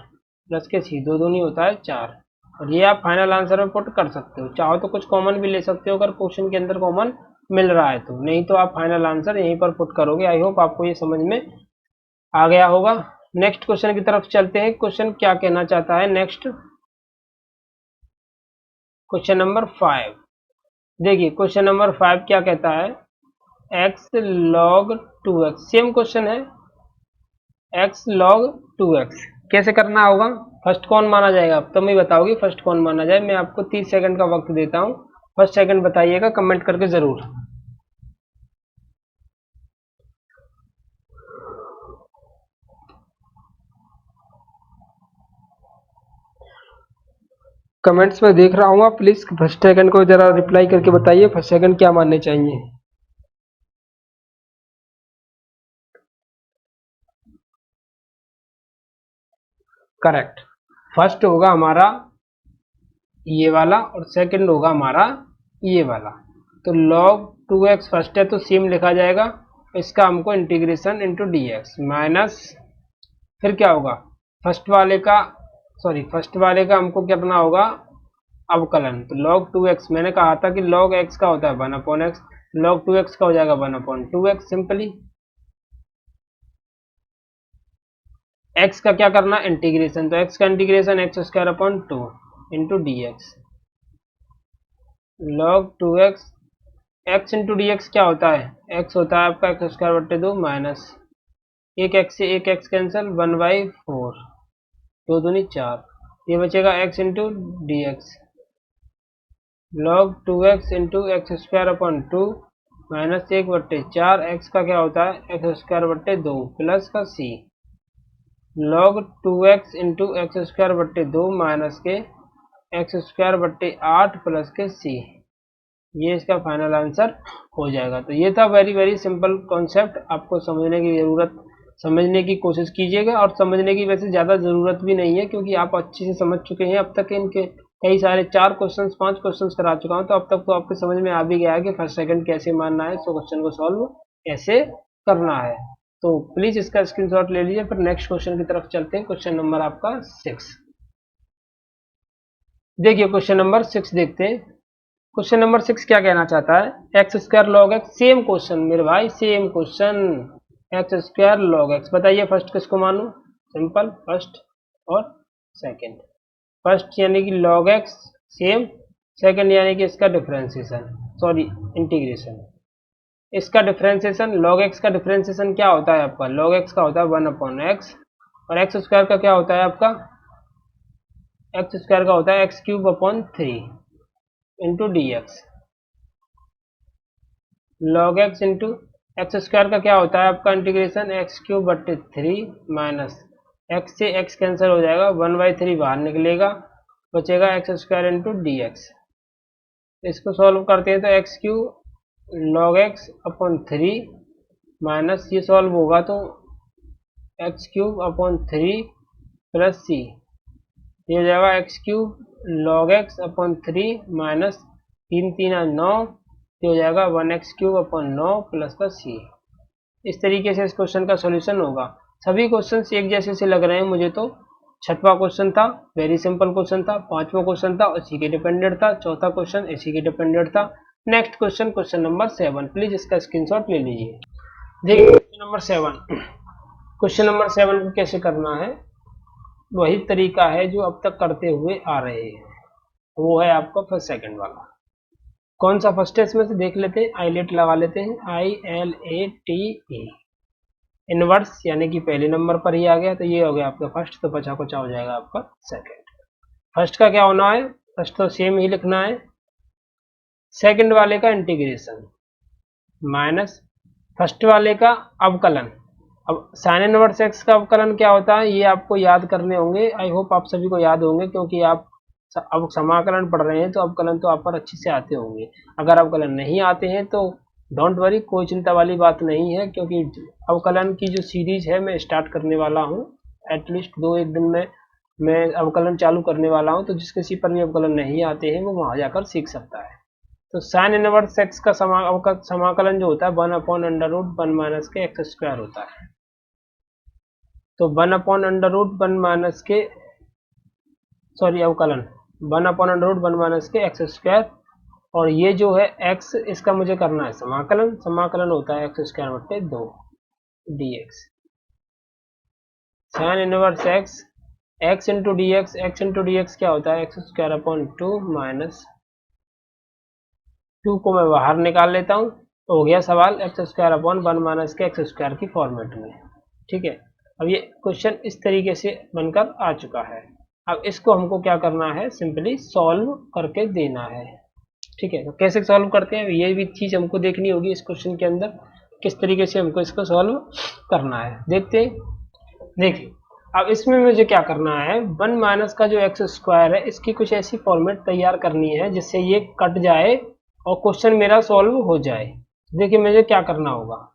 प्लस के c, दो दूनी होता है 4। और ये आप फाइनल आंसर में पुट कर सकते हो, चाहो तो कुछ कॉमन भी ले सकते हो अगर क्वेश्चन के अंदर कॉमन मिल रहा है तो, नहीं तो आप फाइनल आंसर यहीं पर पुट करोगे। आई होप आपको ये समझ में आ गया होगा। नेक्स्ट क्वेश्चन की तरफ चलते हैं, क्वेश्चन क्या कहना चाहता है नेक्स्ट, क्वेश्चन नंबर 5। देखिए क्वेश्चन नंबर 5 क्या कहता है, x log 2x, same question है, x log 2x कैसे करना होगा, फर्स्ट कौन माना जाएगा, अब तुम ही बताओगे फर्स्ट कौन माना जाए। मैं आपको 30 सेकंड का वक्त देता हूँ, फर्स्ट सेकंड बताइएगा कमेंट करके जरूर। कमेंट्स में देख रहा हूँ, आप प्लीज फर्स्ट सेकंड को जरा रिप्लाई करके बताइए फर्स्ट सेकंड क्या मानने चाहिए। करेक्ट, फर्स्ट होगा हमारा ये वाला और सेकंड होगा हमारा ये वाला। तो log 2x फर्स्ट है तो सेम लिखा जाएगा, इसका हमको integration into d x minus, फिर क्या होगा फर्स्ट वाले का, फर्स्ट वाले का हमको क्या करना होगा अवकलन, तो log 2x, मैंने कहा था कि log x का होता है 1/x, log 2x का हो जाएगा 1/2x सिंपली। x का क्या करना इंटीग्रेशन, तो x का integration x square upon 2 into d x, log 2x, x into d x क्या होता है, x होता है आपका एक्स स्क्वायर बट्टे 2 माइनस एक x से एक x कैंसिल 1/4, दो दूनी 4, ये बचेगा x into d x, log 2x into x square upon 2 minus 1/4, x का क्या होता है एक्स स्क्वायर बट्टे 2 प्लस का c, log 2x into x square बट्टे 2 माइनस के एक्स स्क्वायर बट्टे 8 प्लस के c, ये इसका फाइनल आंसर हो जाएगा। तो ये था वेरी वेरी सिंपल कॉन्सेप्ट, आपको समझने की कोशिश कीजिएगा, और समझने की वैसे ज़्यादा ज़रूरत भी नहीं है क्योंकि आप अच्छे से समझ चुके हैं, अब तक इनके कई सारे 4 क्वेश्चन 5 क्वेश्चन करा चुका हूँ, तो अब तक तो आपको समझ में आ भी गया है कि फर्स्ट सेकंड कैसे मानना है, तो क्वेश्चन को सॉल्व कैसे करना है। तो प्लीज इसका स्क्रीनशॉट ले लीजिए। फिर नेक्स्ट क्वेश्चन की तरफ चलते हैं। क्वेश्चन नंबर आपका 6। देखिए क्वेश्चन नंबर 6 देखते हैं। क्वेश्चन नंबर 6 क्या कहना चाहता है, x square log x. Same question मेरे भाई, same question, x square log x. बताइए फर्स्ट किसको मानूं, सिंपल फर्स्ट और सेकंड। फर्स्ट यानी कि लॉग एक्स सेम, सेकंड यानी कि इसका डिफरेंशिएशन, सॉरी इंटीग्रेशन। इसका डिफरेंशिएशन, लॉग एक्स का डिफरेंशिएशन क्या होता है आपका, लॉग एक्स का होता है 1/x, और एक्स स्क्वायर का क्या होता है आपका, एक्स स्क्वायर का होता है x³ into d x. Log x into x square का क्या होता है आपका इंटीग्रेशन, x³ माइनस एक्स से एक्स कैंसिल हो जाएगा, 1/3 बाहर निकलेगा, बचेगा x square into d x. इसको सॉल्व करते हैं तो x³ log x/3 माइनस ये सॉल्व होगा तो x³ प्लस c, ये हो जाएगा x³ log x/3 माइनस 3 3 9, ये हो जाएगा 1x³ प्लस का c। इस तरीके से इस क्वेश्चन का सॉल्यूशन होगा। सभी क्वेश्चंस एक जैसे से लग रहे हैं मुझे तो। छठवां क्वेश्चन था, वेरी सिंपल क्वेश्चन था। पांचवा क्वेश्चन था, इसी के डिपेंडेंट था। चौथा क्वेश्चन इसी के डिपेंडेंट था। Next question, question number 7, please इसका स्क्रीनशॉट ले लीजिए। देखिए क्वेश्चन नंबर 7, क्वेश्चन नंबर 7 को कैसे करना है, वही तरीका है जो अब तक करते हुए आ रहे हैं, वो है आपका फर्स्ट सेकंड वाला। कौन सा फर्स्ट है इसमें से देख लेते हैं, आईलेट लगा लेते हैं, ILATE। इनवर्स यानी कि पहले नंबर पर ही आ गया, तो ये हो गया आपका फर्स्ट, तो बचा कुचा हो जाएगा आपका सेकंड। फर्स्ट का क्या होना है, फर्स्ट तो सेम ही लिखना है, सेकंड वाले का इंटीग्रेशन माइनस फर्स्ट वाले का अवकलन। अब साइन इनवर्स एक्स का अवकलन क्या होता है, ये आपको याद करने होंगे। आई होप आप सभी को याद होंगे, क्योंकि आप अब समाकलन पढ़ रहे हैं तो अवकलन तो आप पर अच्छे से आते होंगे। अगर अवकलन नहीं आते हैं तो डोंट वरी, कोई चिंता वाली बात नहीं है, क्योंकि अवकलन की जो सीरीज है मैं स्टार्ट करने वाला हूँ। एटलीस्ट 2-1 दिन में मैं अवकलन चालू करने वाला हूँ, तो जिस किसी पर भी अवकलन नहीं आते हैं वो वहाँ जाकर सीख सकता है। तो साइन इनवर्स एक्स का समाकलन जो होता है 1/√1 माइनस के एक्स स्क्वायर होता है। तो 1/√1 माइनस के, सॉरी अवकलन 1/√1 माइनस के एक्स स्क्वायर, और ये जो है x, इसका मुझे करना है समाकलन। समाकलन होता है x² / 2 dx। Sign inverse x, x into d x, x into d x क्या होता है x² माइनस 2 को मैं बाहर निकाल लेता हूँ, तो हो गया सवाल x² माइनस के एक्स स्क्वायर की फॉर्मेट में। ठीक है, अब ये क्वेश्चन इस तरीके से बनकर आ चुका है। अब इसको हमको क्या करना है, सिंपली सॉल्व करके देना है। ठीक है, तो कैसे सॉल्व करते हैं ये भी चीज़ हमको देखनी होगी इस क्वेश्चन के अंदर, किस तरीके से हमको इसको सॉल्व करना है। देखते हैं, देखिए अब इसमें मुझे क्या करना है, 1 माइनस का जो एक्स स्क्वायर है इसकी कुछ ऐसी फॉर्मेट तैयार करनी है जिससे ये कट जाए और क्वेश्चन मेरा सॉल्व हो जाए। देखिए मुझे क्या करना होगा,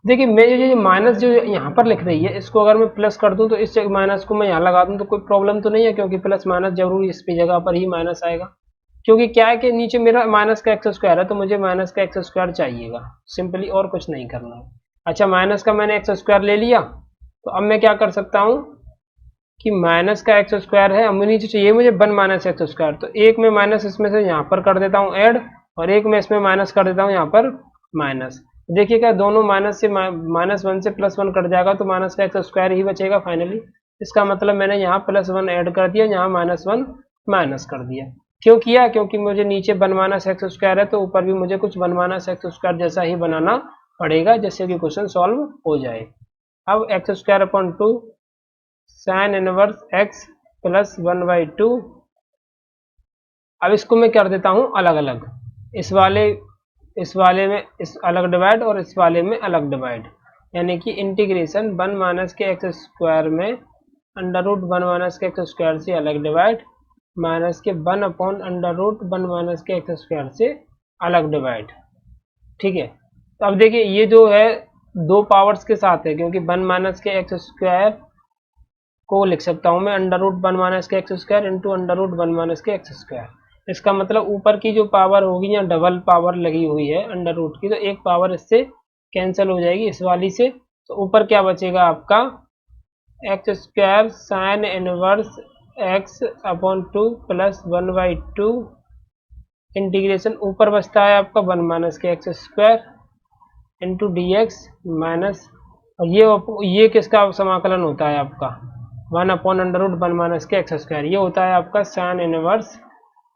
देखिए मेरे जो माइनस जो यहाँ पर लिख रही है, इसको अगर मैं प्लस कर दूं तो इस माइनस को मैं यहाँ लगा दूं तो कोई प्रॉब्लम तो नहीं है, क्योंकि प्लस माइनस जरूरी इस पे जगह पर ही माइनस आएगा। क्योंकि क्या है कि नीचे मेरा माइनस का एक्स स्क्वायर है, तो मुझे माइनस का एक्स स्क्वायर चाहिएगा सिंपली, और कुछ नहीं करना है। अच्छा, माइनस का मैंने एक्स स्क्वायर ले लिया, तो अब मैं क्या कर सकता हूँ कि माइनस का एक्स स्क्वायर है, अब नीचे चाहिए मुझे 1 माइनस एक्स स्क्वायर, तो एक में माइनस इसमें से यहाँ पर कर देता हूँ ऐड, और एक में इसमें माइनस कर देता हूँ यहाँ पर माइनस। देखिएगा दोनों माइनस से -1 से +1 कट जाएगा, तो माइनस का एक्स स्क्वायर ही बचेगा फाइनली। इसका मतलब मैंने यहाँ +1 ऐड कर दिया, यहाँ -1 माइनस कर दिया। क्यों किया, क्योंकि मुझे नीचे 1 माइनस एक्स स्क्वायर है, तो ऊपर भी मुझे कुछ 1 माइनस एक्स स्क्वायर जैसा ही बनाना पड़ेगा, जिससे कि क्वेश्चन सॉल्व हो जाए। अब x² 2 sine inverse x plus 1/2। अब इसको मैं कर देता हूँ अलग अलग, इस वाले में इस अलग डिवाइड और इस वाले में अलग डिवाइड, यानी कि इंटीग्रेशन 1 माइनस के एक्स स्क्वायर में √1 माइनस के एक्स स्क्वायर से अलग डिवाइड, माइनस के 1/√1 माइनस के एक्स स्क्वायर से अलग डिवाइड। ठीक है, तो अब देखिए ये जो है 2 पावर्स के साथ है, क्योंकि 1 माइनस के एक्स स्क्वायर को लिख सकता हूँ मैं √1 माइनस के एक्स स्क्वायर इंटू √1 माइनस के एक्स स्क्वायर। इसका मतलब ऊपर की जो पावर होगी या डबल पावर लगी हुई है अंडर रूट की, तो एक पावर इससे कैंसिल हो जाएगी इस वाली से। तो ऊपर क्या बचेगा आपका x square sine inverse x upon 2 plus 1/2 integration ऊपर बचता है आपका 1 माइनस के x square into d x minus, और ये किसका समाकलन होता है आपका 1 अपॉन अंडर रूट 1 माइनस के एक्स स्क्वायर, ये होता है आपका साइन इनवर्स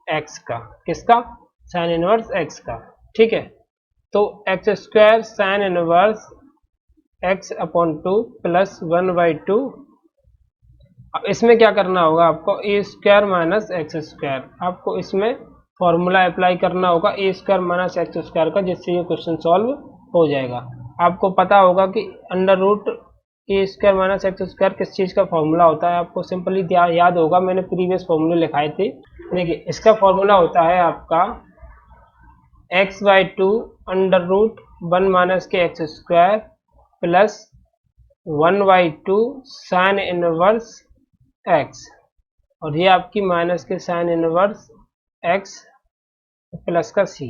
एक्स का, किसका साइन इनवर्स एक्स का। ठीक है, तो x square sine inverse x upon 2 plus 1/2। अब इसमें क्या करना होगा आपको ए स्क्वायर माइनस एक्स स्क्वायर, आपको इसमें फॉर्मूला अप्लाई करना होगा ए स्क्वायर माइनस एक्स स्क्वायर का, जिससे ये क्वेश्चन सॉल्व हो जाएगा। आपको पता होगा कि अंडर रूट ए स्क्वायर माइनस एक्स स्क्वायर किस चीज़ का फॉर्मूला होता है, आपको सिंपली याद होगा, मैंने प्रीवियस फॉर्मूले लिखाए थे। देखिए इसका फॉर्मूला होता है आपका x/2 अंडर रूट 1 माइनस के x square plus 1/2 sign inverse x, और ये आपकी माइनस के साइन इनवर्स एक्स प्लस का सी,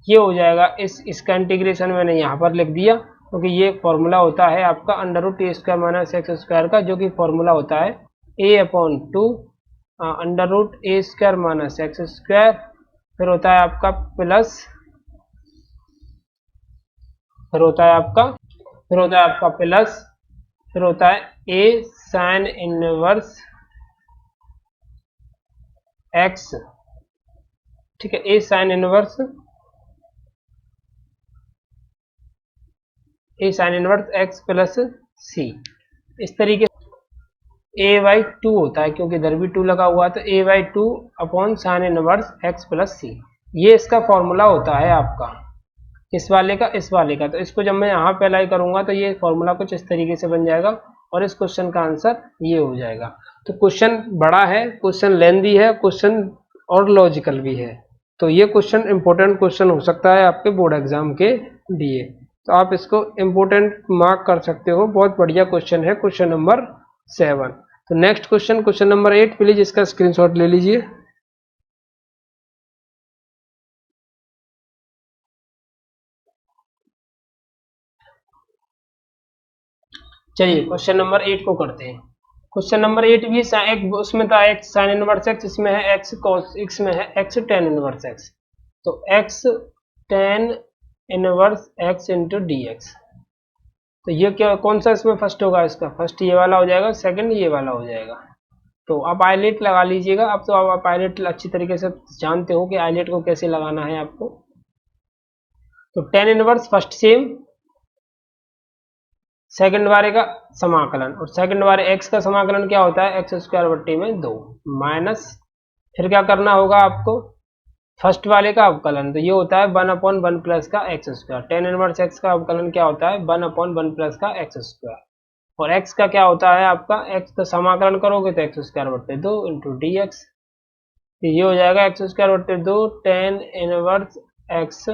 ये हो जाएगा। इसका इंटीग्रेशन मैंने यहाँ पर लिख दिया क्योंकि ये फॉर्मूला होता है आपका अंडर रूट ए स्क्वायर माइनस एक्स स्क्वायर का, जो कि फॉर्मूला होता है ए अपॉन 2 अंडर रूट ए स्क्वायर माइनस एक्स स्क्वायर, फिर होता है आपका प्लस, फिर होता है आपका प्लस, फिर होता है ए साइन इनवर्स एक्स। ठीक है, ए साइन इनवर्स एक्स प्लस सी, इस तरीके से a/2 होता है क्योंकि इधर भी 2 लगा हुआ है, तो a/2 upon sine inverse x plus c, ये इसका फॉर्मूला होता है आपका इस वाले का। तो इसको जब मैं यहाँ पे अप्लाई करूंगा तो ये फॉर्मूला कुछ इस तरीके से बन जाएगा और इस क्वेश्चन का आंसर ये हो जाएगा। तो क्वेश्चन बड़ा है, क्वेश्चन लेंदी है, क्वेश्चन और लॉजिकल भी है, तो ये क्वेश्चन इंपॉर्टेंट क्वेश्चन हो सकता है आपके बोर्ड एग्जाम के लिए, तो आप इसको इंपॉर्टेंट मार्क कर सकते हो। बहुत बढ़िया क्वेश्चन है, क्वेश्चन नंबर 7। तो नेक्स्ट क्वेश्चन नंबर 8, प्लीज इसका स्क्रीनशॉट ले लीजिए। चलिए क्वेश्चन नंबर 8 को करते हैं। क्वेश्चन नंबर 8 भी एक उसमें था एक्स साइन इनवर्स एक्स, इसमें है एक्स कॉस, इसमें है एक्स टेन इनवर्स एक्स, तो x ten inverse x into d x. तो ये क्या कौन सा इसमें फर्स्ट होगा, इसका फर्स्ट ये वाला हो जाएगा, सेकंड ये वाला हो जाएगा। तो आप आईलेट लगा लीजिएगा, अब तो आप आईलेट अच्छी तरीके से जानते हो कि आईलेट को कैसे लगाना है आपको। तो tan inverse first sem, second वाले का समाकलन, और सेकंड वाले एक्स का समाकलन क्या होता है एक्स स्क्वायर बट्टी में 2 माइनस, फिर क्या करना होगा आपको फर्स्ट वाले का अवकलन, तो ये होता है 1 अपॉन 1 प्लस का x square. Ten inverse x का अवकलन क्या होता है 1 अपॉन 1 प्लस का एक्स स्क्वायर, और एक्स का क्या होता है आपका एक्स का समाकलन करोगे तो एक्स स्क्वायर बट्टे 2 इंटू डी एक्स, तो ये हो जाएगा एक्स स्क्वायर बट्टे 2 tan inverse x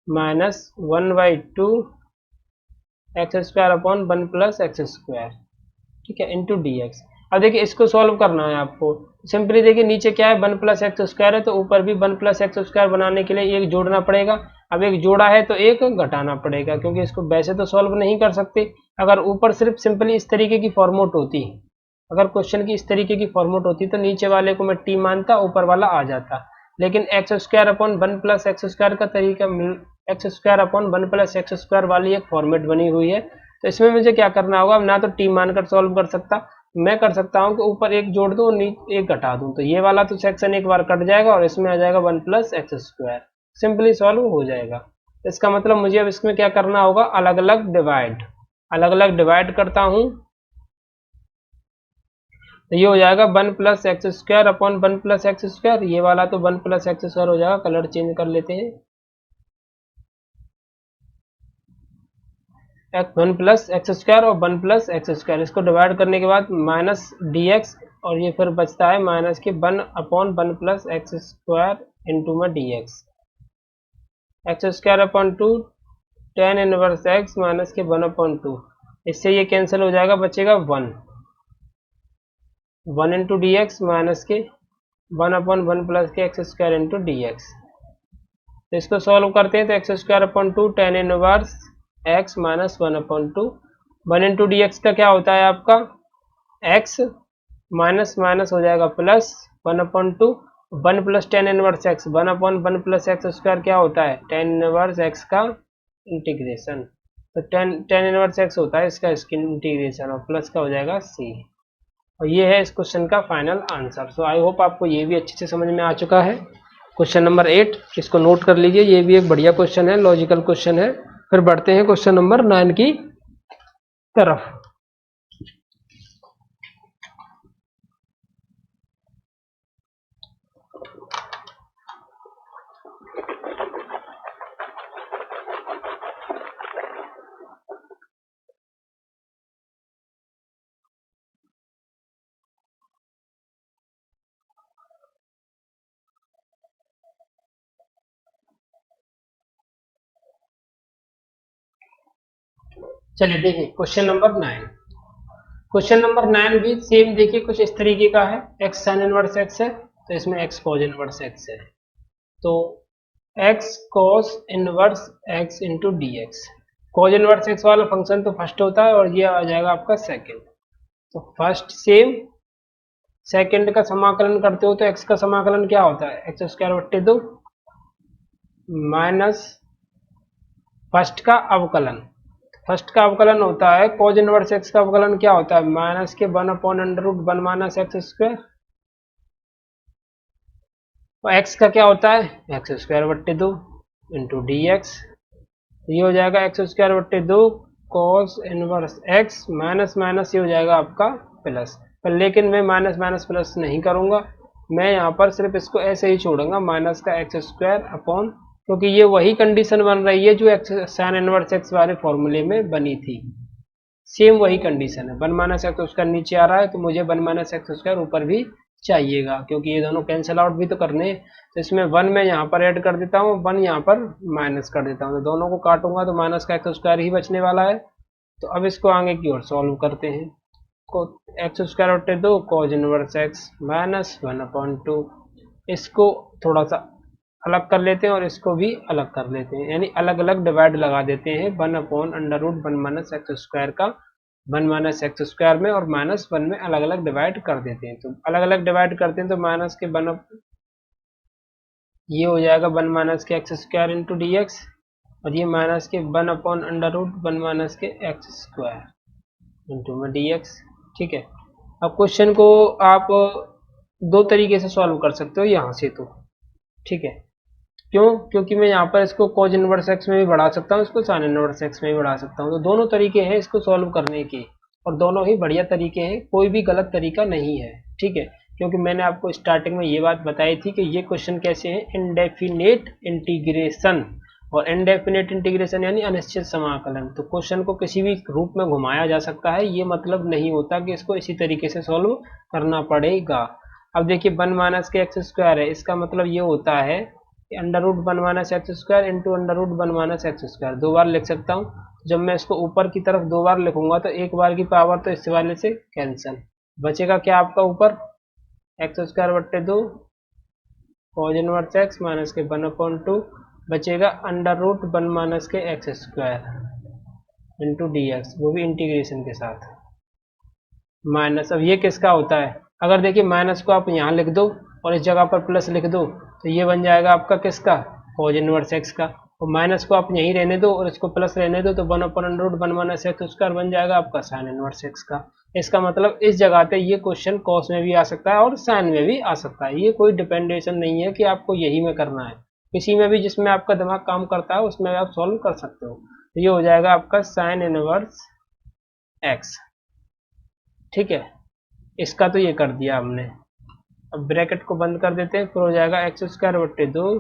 minus 1/2 x square upon 1 plus x square, ठीक है, इंटू डी एक्स। अब देखिए इसको सॉल्व करना है आपको, सिंपली देखिए नीचे क्या है 1 प्लस एक्स स्क्वायर है, तो ऊपर भी 1 प्लस एक्स स्क्वायर बनाने के लिए एक जोड़ना पड़ेगा। अब एक जोड़ा है तो एक घटाना पड़ेगा, क्योंकि इसको वैसे तो सॉल्व नहीं कर सकते। अगर ऊपर सिर्फ सिंपली इस तरीके की फॉर्मूट होती, अगर क्वेश्चन की इस तरीके की फॉर्मूट होती तो नीचे वाले को मैं टी मानता, ऊपर वाला आ जाता। लेकिन x square upon 1 plus x square का तरीका, x square upon 1 plus x square वाली एक फॉर्मेट बनी हुई है, तो इसमें मुझे क्या करना होगा, ना तो टी मानकर सॉल्व कर सकता, मैं कर सकता हूँ कि ऊपर एक जोड़ दूं नीचे एक घटा दूं, तो ये वाला तो सेक्शन एक बार कट जाएगा और इसमें आ जाएगा 1 plus x square, simply solve हो जाएगा। इसका मतलब मुझे अब इसमें क्या करना होगा, अलग अलग डिवाइड करता हूँ, तो ये हो जाएगा 1 plus x square upon 1 plus x square, ये वाला तो 1 प्लस एक्स स्क्वायर हो जाएगा, कलर चेंज कर लेते हैं, 1 प्लस एक्स स्क्वायर और 1 प्लस एक्स स्क्वायर, इसको डिवाइड करने के बाद माइनस डी एक्स, और ये फिर बचता है माइनस के 1 upon 1 plus x square into में d x, x square upon 2 tan inverse x minus के 1 अपॉन 2, इससे ये कैंसिल हो जाएगा, बचेगा 1 इंटू डी एक्स माइनस के 1/1 प्लस के x square into d x. तो इसको सॉल्व करते हैं तो x square upon two ten inverse x minus 1/2। 1 into d x का क्या होता है आपका एक्स, माइनस माइनस हो जाएगा plus 1/2। 1 plus ten inverse x, 1/1 plus x square क्या होता है टेन इनवर्स एक्स का इंटीग्रेशन। तो टेन इनवर्स एक्स होता है इसका इंटीग्रेशन और प्लस का हो जाएगा सी। और ये है इस क्वेश्चन का final answer. So I hope आपको ये भी अच्छे से समझ में आ चुका है। क्वेश्चन नंबर 8 इसको नोट कर लीजिए, ये भी एक बढ़िया क्वेश्चन है, लॉजिकल क्वेश्चन है। फिर बढ़ते हैं क्वेश्चन नंबर 9 की तरफ। चलिए देखिए क्वेश्चन नंबर 9। क्वेश्चन नंबर 9 भी सेम देखिए कुछ इस तरीके का है। एक्स साइन इनवर्स एक्स है तो इसमें एक्स कॉज इनवर्स एक्स है, तो x cos inverse x into d x. Cause inverse x वाला फंक्शन तो फर्स्ट होता है और ये आ जाएगा आपका सेकंड। तो फर्स्ट सेम, सेकंड का समाकलन करते हो तो एक्स का समाकलन क्या होता है एक्स स्क्वायर बट्टे 2 माइनस फर्स्ट का अवकलन। फर्स्ट का अवकलन होता है कॉज इनवर्स एक्स का अवकलन क्या होता है माइनस के 1/√1 माइनस एक्स स्क्वायर। और एक्स का क्या होता है एक्स स्क्वायर बट्टे 2 इंटू डी एक्स। ये हो जाएगा एक्स स्क्वायर बट्टे 2 cos inverse x minus minus ये हो जाएगा आपका प्लस। पर लेकिन मैं माइनस माइनस प्लस नहीं करूंगा, मैं यहाँ पर सिर्फ इसको ऐसे ही छोड़ूंगा माइनस का एक्स स्क्वायर अपॉन, क्योंकि ये वही कंडीशन बन रही है जो एक्स साइन इनवर्स एक्स वाले फॉर्मूले में बनी थी। सेम वही कंडीशन है, 1 माइनस एक्स स्क्वायर नीचे आ रहा है तो मुझे 1 माइनस एक्स स्क्वायर ऊपर भी चाहिएगा, क्योंकि ये दोनों कैंसिल आउट भी तो करने हैं। तो इसमें 1 मैं यहाँ पर ऐड कर देता हूँ, 1 यहाँ पर माइनस कर देता हूँ, तो दोनों को काटूंगा तो माइनस का एक्स स्क्वायर ही बचने वाला है। तो अब इसको आगे की ओर सॉल्व करते हैं। को एक्स स्क्वायर बटे 2 कॉज इनवर्स एक्स माइनस 1/2, इसको थोड़ा सा अलग कर लेते हैं और इसको भी अलग कर लेते हैं, यानी अलग अलग डिवाइड लगा देते हैं 1/√1 माइनस एक्स स्क्वायर का 1 माइनस एक्स स्क्वायर में और माइनस 1 में अलग अलग डिवाइड कर देते हैं। तो अलग अलग डिवाइड करते हैं तो माइनस के 1 ये हो जाएगा 1 माइनस के x square into d x, और ये माइनस के 1/√1 माइनस के एक्स स्क्वायर इंटू में डी एक्स। ठीक है, अब क्वेश्चन को आप दो तरीके से सॉल्व कर सकते हो यहाँ से तो। ठीक है, क्यों? क्योंकि मैं यहाँ पर इसको कॉज इनवर्स एक्स में भी बढ़ा सकता हूँ, इसको साइन इनवर्स एक्स में भी बढ़ा सकता हूँ। तो दोनों तरीके हैं इसको सॉल्व करने के और दोनों ही बढ़िया तरीके हैं, कोई भी गलत तरीका नहीं है। ठीक है, क्योंकि मैंने आपको स्टार्टिंग में ये बात बताई थी कि ये क्वेश्चन कैसे है, इनडेफिनेट इंटीग्रेशन। और इनडेफिनेट इंटीग्रेशन यानी अनिश्चित समाकलन। तो क्वेश्चन को किसी भी रूप में घुमाया जा सकता है, ये मतलब नहीं होता कि इसको इसी तरीके से सॉल्व करना पड़ेगा। अब देखिए 1 माइनस के एक्स स्क्वायर है, इसका मतलब ये होता है √1 minus x square into √1 minus x square, दो बार लिख सकता हूँ। जब मैं इसको ऊपर की तरफ दो बार लिखूंगा तो एक बार की पावर तो इस वाले से कैंसिल, बचेगा क्या आपका ऊपर एक्स स्क्वायर बट्टे 2 कॉज इनवर्स एक्स माइनस के 1/2 बचेगा √1 माइनस के x square into d x, वो भी इंटीग्रेशन के साथ माइनस। अब ये किसका होता है, अगर देखिए माइनस को आप यहाँ लिख दो और इस जगह पर प्लस लिख दो तो ये बन जाएगा आपका किसका कॉज इनवर्स एक्स का, और माइनस को आप यहीं रहने दो और इसको प्लस रहने दो तो 1/√1 माइनस एक्स स्क्वायर बन जाएगा आपका साइन इनवर्स एक्स का। इसका मतलब इस जगह पे ये क्वेश्चन कॉस में भी आ सकता है और साइन में भी आ सकता है, ये कोई डिपेंडेशन नहीं है कि आपको यही में करना है, किसी में भी जिसमें आपका दिमाग काम करता है उसमें आप सॉल्व कर सकते हो। तो ये हो जाएगा आपका साइन इनवर्स एक्स। ठीक है, इसका तो ये कर दिया हमने। अब ब्रैकेट को बंद कर देते हैं, फिर हो जाएगा एक्स स्क्वायर बट्टे 2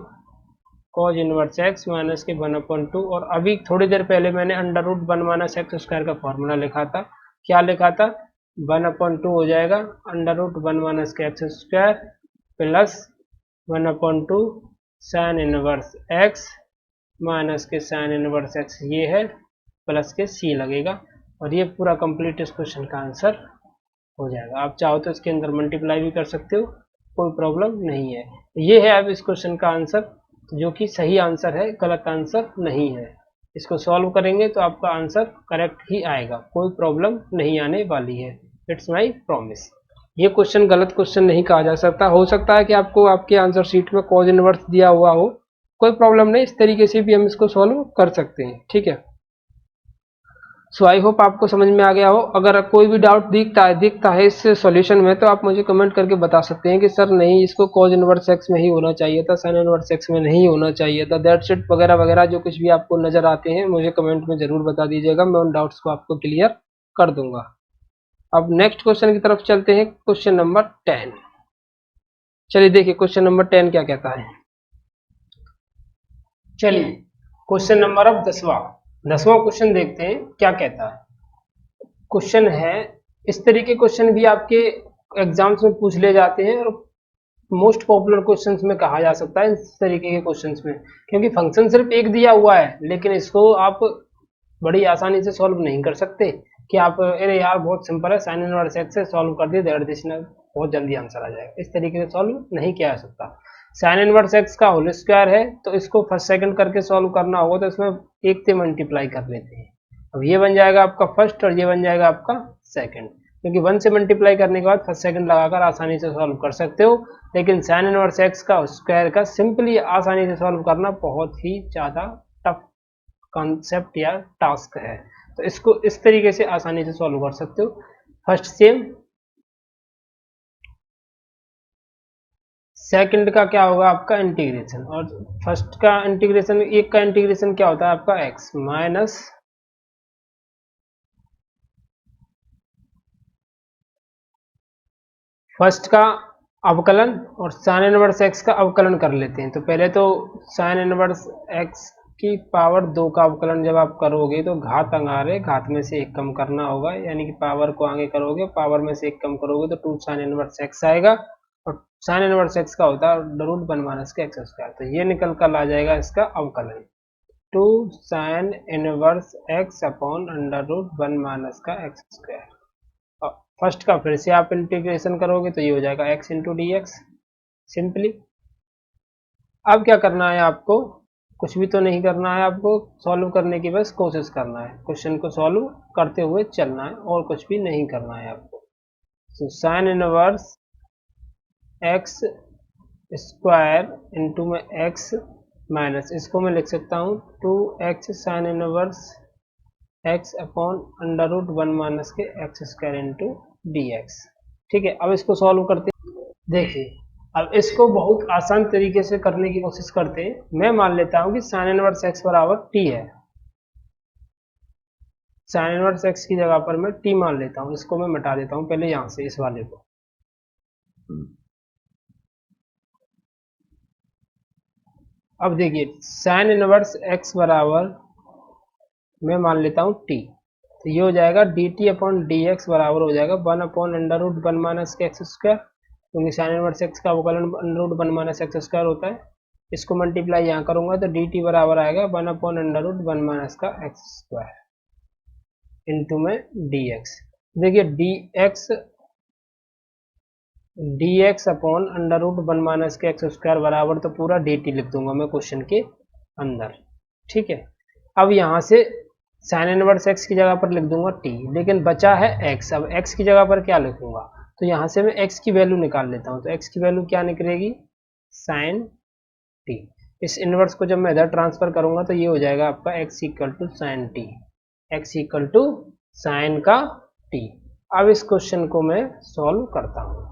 कॉज इनवर्स एक्स माइनस के 1/2, और अभी थोड़ी देर पहले मैंने √1 माइनस एक्स स्क्वायर का फॉर्मूला लिखा था, क्या लिखा था 1/2 हो जाएगा √1 माइनस के x square plus 1/2 sign inverse x minus के साइन इनवर्स एक्स, ये है प्लस के सी लगेगा, और ये पूरा कंप्लीट इस क्वेश्चन का आंसर हो जाएगा। आप चाहो तो इसके अंदर मल्टीप्लाई भी कर सकते हो, कोई प्रॉब्लम नहीं है। ये है अब इस क्वेश्चन का आंसर, जो कि सही आंसर है, गलत आंसर नहीं है। इसको सॉल्व करेंगे तो आपका आंसर करेक्ट ही आएगा, कोई प्रॉब्लम नहीं आने वाली है। It's my promise. ये क्वेश्चन गलत क्वेश्चन नहीं कहा जा सकता। हो सकता है कि आपको आपके आंसर शीट में कॉज इनवर्स दिया हुआ हो, कोई प्रॉब्लम नहीं, इस तरीके से भी हम इसको सॉल्व कर सकते हैं, ठीक है। सो आई होप आपको समझ में आ गया हो। अगर कोई भी डाउट दिखता है इस सॉल्यूशन में, तो आप मुझे कमेंट करके बता सकते हैं कि सर नहीं, इसको कॉज इनवर्स एक्स में ही होना चाहिए था, साइन इनवर्स एक्स में नहीं होना चाहिए था, दैट्स इट वगैरह वगैरह, जो कुछ भी आपको नजर आते हैं मुझे कमेंट में जरूर बता दीजिएगा, मैं उन डाउट्स को आपको क्लियर कर दूंगा। अब नेक्स्ट क्वेश्चन की तरफ चलते हैं, क्वेश्चन नंबर 10। चलिए देखिए क्वेश्चन नंबर 10 क्या कहता है। चलिए क्वेश्चन नंबर अब 10वां क्वेश्चन देखते हैं क्या कहता है। क्वेश्चन है, इस तरीके क्वेश्चन भी आपके एग्जाम्स में पूछ ले जाते हैं और मोस्ट पॉपुलर क्वेश्चंस में कहा जा सकता है इस तरीके के क्वेश्चंस में, क्योंकि फंक्शन सिर्फ एक दिया हुआ है लेकिन इसको आप बड़ी आसानी से सॉल्व नहीं कर सकते कि आप अरे यार बहुत सिंपल है, साइन इनवर्स एक्स से सॉल्व कर दिए, दैट दिस बहुत जल्दी आंसर आ जाएगा। इस तरीके से सॉल्व नहीं किया जा सकता। साइन इनवर्स एक्स का होल स्क्वायर है तो इसको फर्स्ट सेकंड करके सॉल्व करना होगा, तो इसमें एक से मल्टीप्लाई कर लेते हैं। अब ये बन जाएगा आपका फर्स्ट और ये बन जाएगा आपका सेकंड, क्योंकि 1 से मल्टीप्लाई करने के बाद फर्स्ट सेकंड लगाकर आसानी से सॉल्व कर सकते हो, लेकिन साइन इनवर्स एक्स का स्क्वायर का सिंपली आसानी से सॉल्व करना बहुत ही ज़्यादा टफ कॉन्सेप्ट या टास्क है। तो इसको इस तरीके से आसानी से सॉल्व कर सकते हो। फर्स्ट सेम, सेकंड का क्या होगा आपका इंटीग्रेशन, और फर्स्ट का इंटीग्रेशन, एक का इंटीग्रेशन क्या होता है आपका एक्स माइनस फर्स्ट का अवकलन और साइन इनवर्स एक्स का अवकलन कर लेते हैं। तो पहले तो साइन इनवर्स एक्स की पावर 2 का अवकलन जब आप करोगे तो घात अंगारे घात में से एक कम करना होगा, यानी कि पावर को आगे करोगे, पावर में से एक कम करोगे तो 2 साइन इनवर्स एक्स आएगा, और साइन इनवर्स एक्स का होता है √1 - एक्स स्क्वायर, तो ये निकल कर आ जाएगा इसका अवकलन 2 sine inverse x upon √1 - x square. First का फिर से आप इंटीग्रेशन करोगे तो ये हो जाएगा x into d x simply. अब क्या करना है आपको, कुछ भी तो नहीं करना है आपको, सॉल्व करने की बस कोशिश करना है, क्वेश्चन को सॉल्व करते हुए चलना है, और कुछ भी नहीं करना है आपको। तो sine inverse x square into में एक्स माइनस, इसको मैं लिख सकता हूँ 2x sign inverse x upon √1 - के x square into d x. ठीक है, अब इसको सॉल्व करते हैं। देखिए अब इसको बहुत आसान तरीके से करने की कोशिश करते हैं। मैं मान लेता हूं कि साइन इनवर्स एक्स बराबर टी है, साइन इनवर्स एक्स की जगह पर मैं टी मान लेता हूं, इसको मैं मिटा देता हूं पहले यहां से इस वाले को। अब देखिए साइन इनवर्स एक्स बराबर मैं मान लेता हूं टी, तो ये हो जाएगा D T upon D x बराबर हो जाएगा 1/√1 - के एक्स स्क्वायर, क्योंकि साइन इनवर्स एक्स का अवकलन √1 - एक्स स्क्वायर होता है। इसको मल्टीप्लाई यहाँ करूंगा तो डी टी बराबर आएगा 1/√1 - का एक्स स्क्वायर इंटू में डी एक्स। देखिए डी एक्स अपॉन √1 - के एक्स स्क्वायर बराबर तो पूरा डी टी लिख दूंगा मैं क्वेश्चन के अंदर। ठीक है, अब यहाँ से साइन इनवर्स एक्स की जगह पर लिख दूंगा टी, लेकिन बचा है एक्स। अब एक्स की जगह पर क्या लिखूंगा, तो यहाँ से मैं एक्स की वैल्यू निकाल लेता हूँ, तो एक्स की वैल्यू क्या निकलेगी साइन टी। इस इनवर्स को जब मैं इधर ट्रांसफर करूंगा तो ये हो जाएगा आपका x equal to sine t, x equal to sine का टी। अब इस क्वेश्चन को मैं सॉल्व करता हूँ।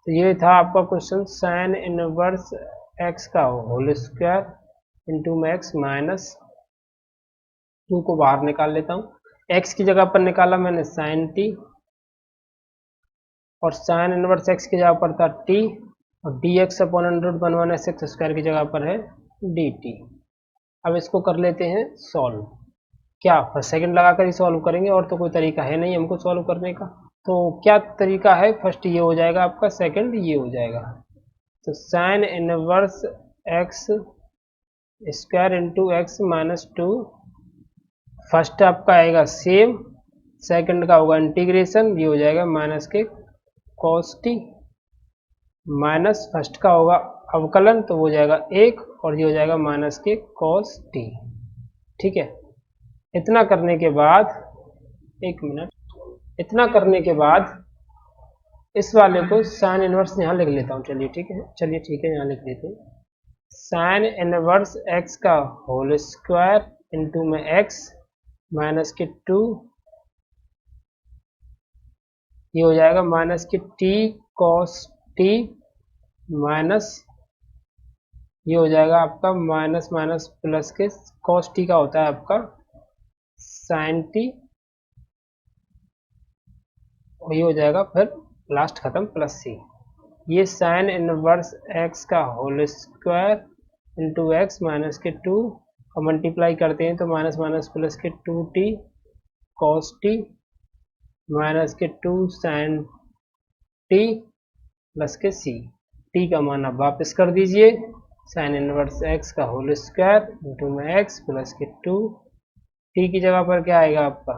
तो ये था आपका क्वेश्चन, साइन इनवर्स एक्स का होल स्क्वायर इंटू में एक्स माइनस 2 को बाहर निकाल लेता हूँ। x की जगह पर निकाला मैंने साइन टी, और साइन इनवर्स x की जगह पर था t, और D x upon √1 - x square की जगह पर है डी टी। अब इसको कर लेते हैं सॉल्व। क्या फर्स्ट सेकंड लगाकर ही सॉल्व करेंगे, और तो कोई तरीका है नहीं हमको सॉल्व करने का। तो क्या तरीका है, फर्स्ट ये हो जाएगा आपका, सेकंड ये हो जाएगा। तो sine inverse x square into x minus 2, first आपका आएगा सेम, सेकंड का होगा इंटीग्रेशन, ये हो जाएगा माइनस के कॉस टी माइनस फर्स्ट का होगा अवकलन, तो वो हो जाएगा 1 और ये हो जाएगा माइनस के cos t। ठीक है, इतना करने के बाद, एक मिनट, इतना करने के बाद इस वाले को साइन इनवर्स यहाँ लिख लेता हूँ। चलिए ठीक है, चलिए ठीक है, यहाँ लिख लेते हैं। साइन इनवर्स x का होल स्क्वायर इंटू में x माइनस के 2, ये हो जाएगा माइनस के t cos t माइनस, ये हो जाएगा आपका माइनस माइनस प्लस के cos t का होता है आपका sin t, और ये हो जाएगा फिर लास्ट खत्म प्लस c। ये साइन इनवर्स x का whole square into x minus के 2 और मल्टीप्लाई करते हैं तो माइनस माइनस प्लस के 2t cos t माइनस के 2 sin t प्लस के c। t का मान आप वापस कर दीजिए, साइन इनवर्स x का होल स्क्वायर इंटू में x प्लस के 2, t की जगह पर क्या आएगा आपका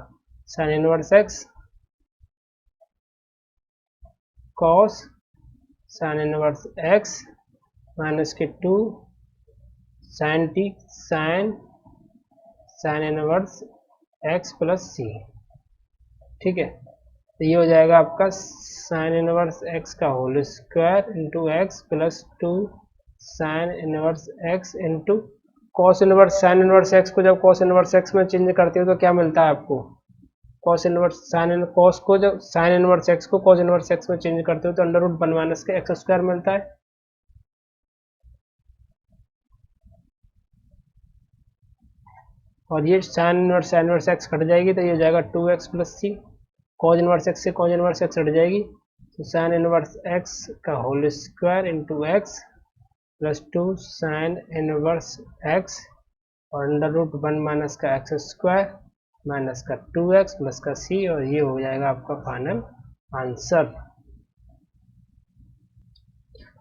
sine inverse x cos sine inverse x minus के 2 sin t sine inverse x plus c। ठीक है, तो ये हो जाएगा आपका साइन इनवर्स x का whole square into x plus 2 sine inverse x into cos inverse sine inverse x को जब कॉस इनवर्स x में चेंज करते हो तो क्या मिलता है आपको, कॉस इनवर्स साइन कॉस को जब साइन इनवर्स x को कॉस इनवर्स x में चेंज करते हो तो अंडर रूट 1 माइनस के एक्स स्क्वायर मिलता है। और ये साइन इनवर्स x कट जाएगी तो ये हो जाएगा 2x plus c, cos inverse x से कॉज इनवर्स x हट जाएगी तो साइन इनवर्स x का whole square into x plus 2 sine inverse x और अंडर रूट 1 माइनस का एक्स स्क्वायर माइनस का 2x प्लस का c, और ये हो जाएगा आपका फाइनल आंसर।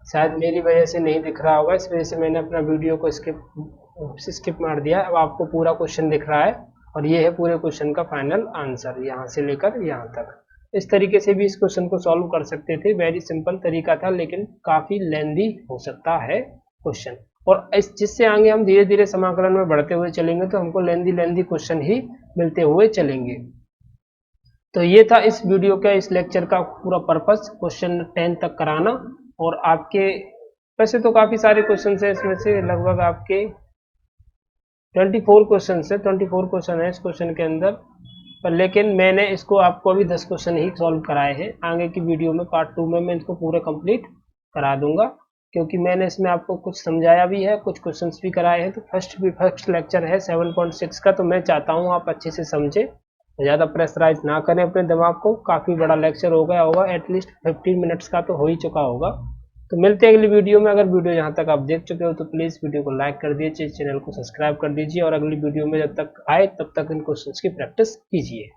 शायद मेरी वजह से नहीं दिख रहा होगा, इस वजह से मैंने अपना वीडियो को स्किप मार दिया। अब आपको पूरा क्वेश्चन दिख रहा है और ये है पूरे क्वेश्चन का फाइनल आंसर, यहाँ से लेकर यहाँ तक। इस तरीके से भी इस क्वेश्चन को सॉल्व कर सकते थे, वेरी सिंपल तरीका था, लेकिन काफ़ी लेंदी हो सकता है क्वेश्चन। और इस जिससे आगे हम धीरे धीरे समाकलन में बढ़ते हुए चलेंगे तो हमको लेंदी क्वेश्चन ही मिलते हुए चलेंगे। तो ये था इस वीडियो का, इस लेक्चर का पूरा पर्पस, क्वेश्चन 10 तक कराना। और आपके वैसे तो काफ़ी सारे क्वेश्चन है, इसमें से लगभग आपके 24 क्वेश्चन है, 24 क्वेश्चन है इस क्वेश्चन के अंदर, पर लेकिन मैंने इसको आपको अभी 10 क्वेश्चन ही सॉल्व कराए हैं। आगे की वीडियो में पार्ट 2 में मैं इसको पूरे कंप्लीट करा दूंगा, क्योंकि मैंने इसमें आपको कुछ समझाया भी है, कुछ क्वेश्चंस भी कराए हैं। तो फर्स्ट लेक्चर है 7.6 का, तो मैं चाहता हूँ आप अच्छे से समझें, ज़्यादा प्रेशराइज ना करें अपने दिमाग को। काफ़ी बड़ा लेक्चर हो गया होगा, एटलीस्ट 15 मिनट्स का तो हो ही चुका होगा। तो मिलते हैं अगली वीडियो में। अगर वीडियो यहाँ तक आप देख चुके हो तो प्लीज़ वीडियो को लाइक कर दीजिए, चैनल को सब्सक्राइब कर दीजिए, और अगली वीडियो में जब तक आए तब तक इन क्वेश्चंस की प्रैक्टिस कीजिए।